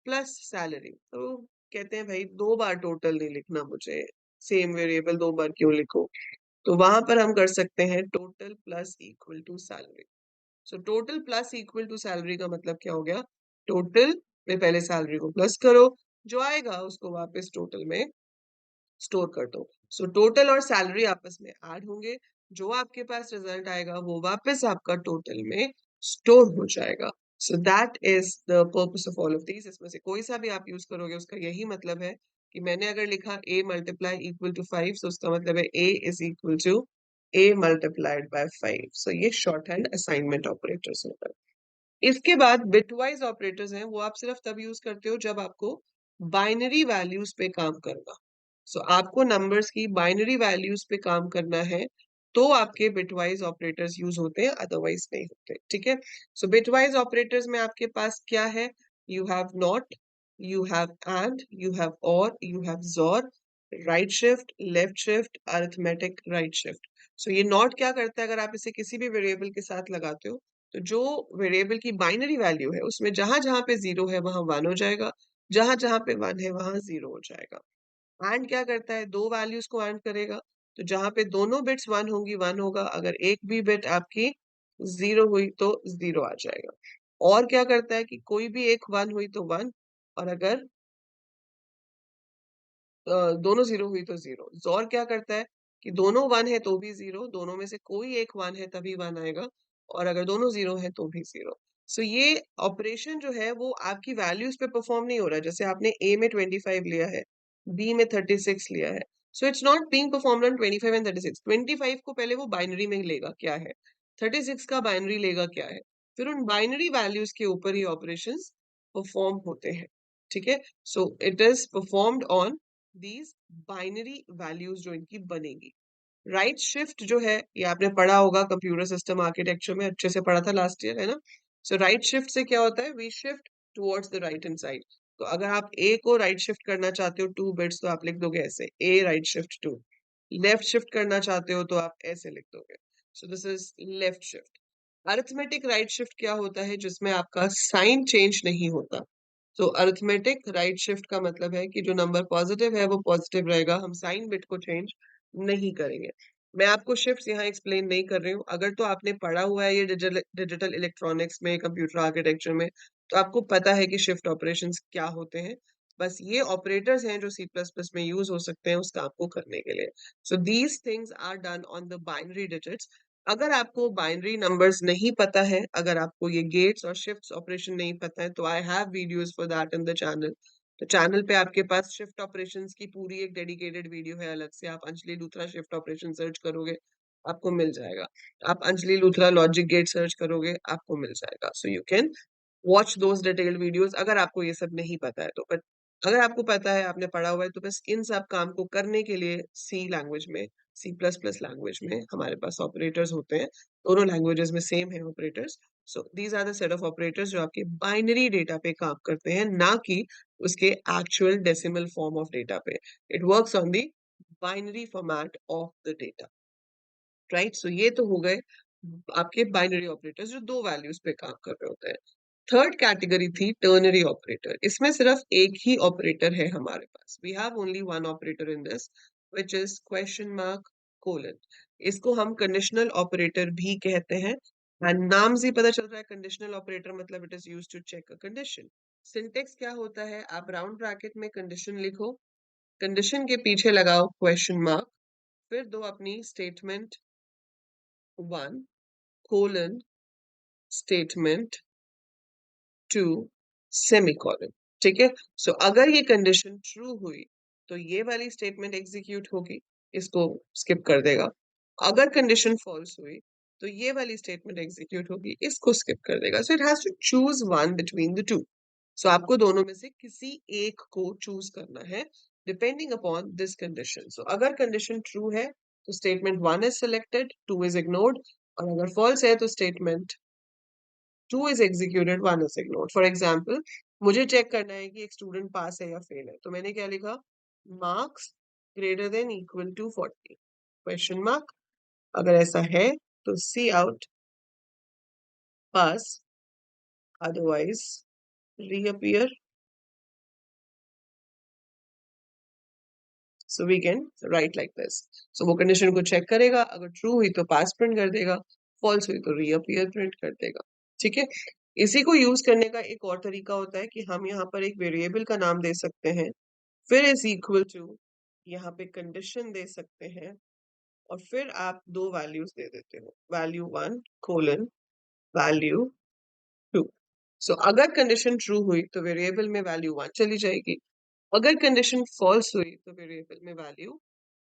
[SPEAKER 1] plus salary. तो कहते हैं भाई दो बार टोटल नहीं लिखना, मुझे सेम वेरिएबल दो बार क्यों लिखो। तो वहां पर हम कर सकते हैं total plus equal to salary. So total plus equal to salary का मतलब क्या हो गया, टोटल में पहले सैलरी को प्लस करो, जो आएगा उसको वापस टोटल में स्टोर कर दो। सो टोटल और सैलरी आपस में ऐड होंगे, जो आपके पास रिजल्ट आएगा वो वापस आपका टोटल में स्टोर हो जाएगा। सो that is the purpose of all of these. इसमें से कोई सा भी आप यूज करोगे उसका यही मतलब है कि मैंने अगर लिखा a multiply equal to 5, so उसका मतलब है a is equal to a multiplied by 5। So ये शॉर्ट हैंड असाइनमेंट ऑपरेटर्स होता है। इसके बाद बिटवाइज ऑपरेटर्स हैं, वो आप सिर्फ तब यूज करते हो जब आपको बाइनरी वैल्यूज पे काम करना। सो आपको नंबर्स की बाइनरी वैल्यूज पे काम करना है तो आपके बिटवाइज ऑपरेटर्स यूज होते हैं, अदरवाइज नहीं होते। ठीक है, सो बिटवाइज ऑपरेटर्स में आपके पास क्या है, you have not, you have and, you have or, you have xor, right shift, left shift, arithmetic right shift. So ये नॉट क्या करता है, अगर आप इसे किसी भी वेरिएबल के साथ लगाते हो तो जो वेरिएबल की बाइनरी वैल्यू है उसमें जहां जहां पे जीरो है वहां वन हो जाएगा, जहां जहां पे वन है वहां जीरो हो जाएगा। एंड क्या करता है, दो वैल्यूज को एंड करेगा, तो जहां पे दोनों बिट्स वन होंगी वन होगा, अगर एक भी बिट आपकी जीरो हुई तो जीरो आ जाएगा। और क्या करता है कि कोई भी एक वन हुई तो वन, और अगर दोनों जीरो हुई तो जीरो। जोर क्या करता है कि दोनों वन है तो भी जीरो, दोनों में से कोई एक वन है तभी वन आएगा, और अगर दोनों जीरो है तो भी जीरो। सो ये ऑपरेशन जो है वो आपकी वैल्यूज पे परफॉर्म नहीं हो रहा है। जैसे आपने ए में 25 लिया है, बी में 36 लिया है, so it's not being performed on 25 and 36। 25 को पहले वो बाइनरी में लेगा क्या है, 36 का बाइनरी लेगा क्या है, फिर उन बाइनरी वैल्यूज के ऊपर ही ऑपरेशंस परफॉर्म होते हैं। ठीक है, so it is performed on these binary values जो इनकी बनेगी। राइट शिफ्ट जो है ये आपने पढ़ा होगा कंप्यूटर सिस्टम आर्किटेक्चर में, अच्छे से पढ़ा था लास्ट ईयर, है ना। सो राइट शिफ्ट से क्या होता है, we shift towards the right hand side. तो अगर आप ए को राइट शिफ्ट करना चाहते हो 2 बिट्स तो आप लिख दोगे ऐसे ए राइट शिफ्ट 2। लेफ्ट शिफ्ट करना चाहते हो तो आप ऐसे लिख दोगे। So this is left shift. Arithmetic right shift क्या होता है? जिसमें आपका साइन चेंज नहीं होता। तो अरिथमेटिक राइट शिफ्ट का मतलब है कि जो नंबर पॉजिटिव है वो पॉजिटिव रहेगा, हम साइन बिट को चेंज नहीं करेंगे। मैं आपको शिफ्ट्स यहाँ एक्सप्लेन नहीं कर रही हूँ। अगर तो आपने पढ़ा हुआ है ये डिजिटल इलेक्ट्रॉनिक्स में, कंप्यूटर आर्किटेक्चर में, तो आपको पता है कि शिफ्ट ऑपरेशंस क्या होते हैं। बस ये ऑपरेटर्स हैं जो सी प्लस प्लस में यूज हो सकते हैं उस काम को करने के लिए। So these things are done on the binary digits. अगर आपको बाइनरी नंबर्स नहीं पता है, अगर आपको ये गेट्स और शिफ्ट्स ऑपरेशन नहीं पता है, तो I have videos for that in the channel. तो चैनल पे आपके पास शिफ्ट ऑपरेशंस की पूरी एक डेडिकेटेड वीडियो है अलग से। आप Anjali Luthra shift operation search करोगे आपको मिल जाएगा। आप Anjali Luthra logic gate search करोगे आपको मिल जाएगा। So you can watch those detailed videos अगर आपको ये सब नहीं पता है तो। बट अगर आपको पता है, आपने पढ़ा हुआ है, तो बस इन सब काम को करने के लिए सी लैंग्वेज में, सी प्लस प्लस लैंग्वेज में हमारे पास ऑपरेटर्स होते हैं। दोनों लैंग्वेजेस में सेम है operators. So these are the set of operators जो आपके बाइनरी डेटा पे काम करते हैं, ना कि उसके actual decimal form of data पे। It works on the binary format of the data, right? So ये तो हो गए आपके बाइनरी ऑपरेटर्स जो दो वैल्यूज पे काम कर रहे होते हैं। थर्ड कैटेगरी थी टर्नरी ऑपरेटर। इसमें सिर्फ एक ही ऑपरेटर है हमारे पास। We have only one operator in this, which is question mark colon. इसको हम कंडीशनल ऑपरेटर भी कहते हैं। एंड नाम से ही पता चल रहा है कंडीशनल ऑपरेटर मतलब it is used to check a condition. Syntax क्या होता है? आप राउंड ब्रैकेट में कंडीशन लिखो, कंडीशन के पीछे लगाओ क्वेश्चन मार्क, फिर दो अपनी स्टेटमेंट 1 कोलन स्टेटमेंट 2 सेमीकोलन। ठीक है? सो अगर ये कंडीशन ट्रू हुई तो ये वाली स्टेटमेंट एग्जीक्यूट होगी, इसको स्किप कर देगा। अगर कंडीशन फॉल्स हुई तो ये वाली स्टेटमेंट एग्जीक्यूट होगी, इसको स्किप कर देगा। So it has to choose one between the two. So आपको दोनों में से किसी एक को चूज करना है डिपेंडिंग अपॉन दिस कंडीशन। सो अगर कंडीशन ट्रू है तो statement 1 is selected, 2 is ignored, और अगर फॉल्स है तो statement 2 is executed, 1 is ignored. For example, मुझे चेक करना है कि एक स्टूडेंट पास है या फेल है, तो मैंने क्या लिखा? Marks greater than equal to 40 question mark. अगर ऐसा है तो cout pass, otherwise reappear. So we can write like this. So वो कंडीशन को चेक करेगा, अगर ट्रू हुई तो पास प्रिंट कर देगा, फॉल्स हुई तो रीअपियर प्रिंट कर देगा। ठीक है? इसी को यूज करने का एक और तरीका होता है कि हम यहाँ पर एक वेरिएबल का नाम दे सकते हैं, फिर इज इक्वल टू यहाँ पे कंडीशन दे सकते हैं, और फिर आप दो वैल्यूज दे देते हो, वैल्यू 1 कोलन वैल्यू 2। सो अगर कंडीशन ट्रू हुई तो वेरिएबल में वैल्यू 1 चली जाएगी, अगर कंडीशन फॉल्स हुई तो वेरिएबल में वैल्यू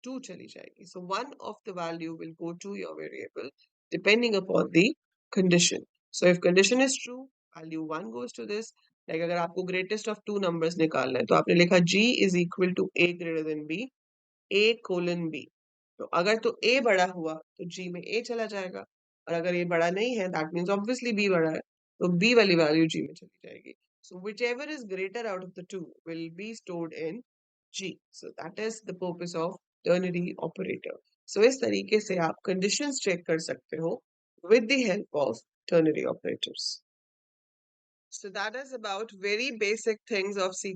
[SPEAKER 1] 2 चली जाएगी। So one of the value will go to your variable depending upon the condition. So if condition is true, value 1 goes to this. Like अगर आपको greatest of two numbers निकालना है तो आपने लिखा G is equal to A greater than B, A colon B। तो अगर तो A बड़ा हुआ तो G में A चला जाएगा, और अगर A बड़ा नहीं है that means obviously B बड़ा है, तो B वाली वैल्यू G में चली जाएगी। So whichever is greater out of the two will be stored in G. So that is the purpose of ternary operator. So इस तरीके से आप conditions check कर सकते हो with the help of ternary operators. So that is about very basic things of C++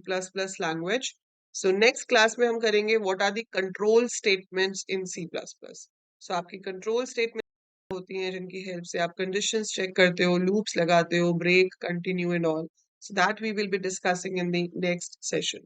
[SPEAKER 1] language. So next class में हम करेंगे what are the control statements in C++. So आपकी control statements होती हैं जिनकी help से आप conditions check करते हो, loops लगाते हो, break, continue and all. So that we will be discussing in the next session.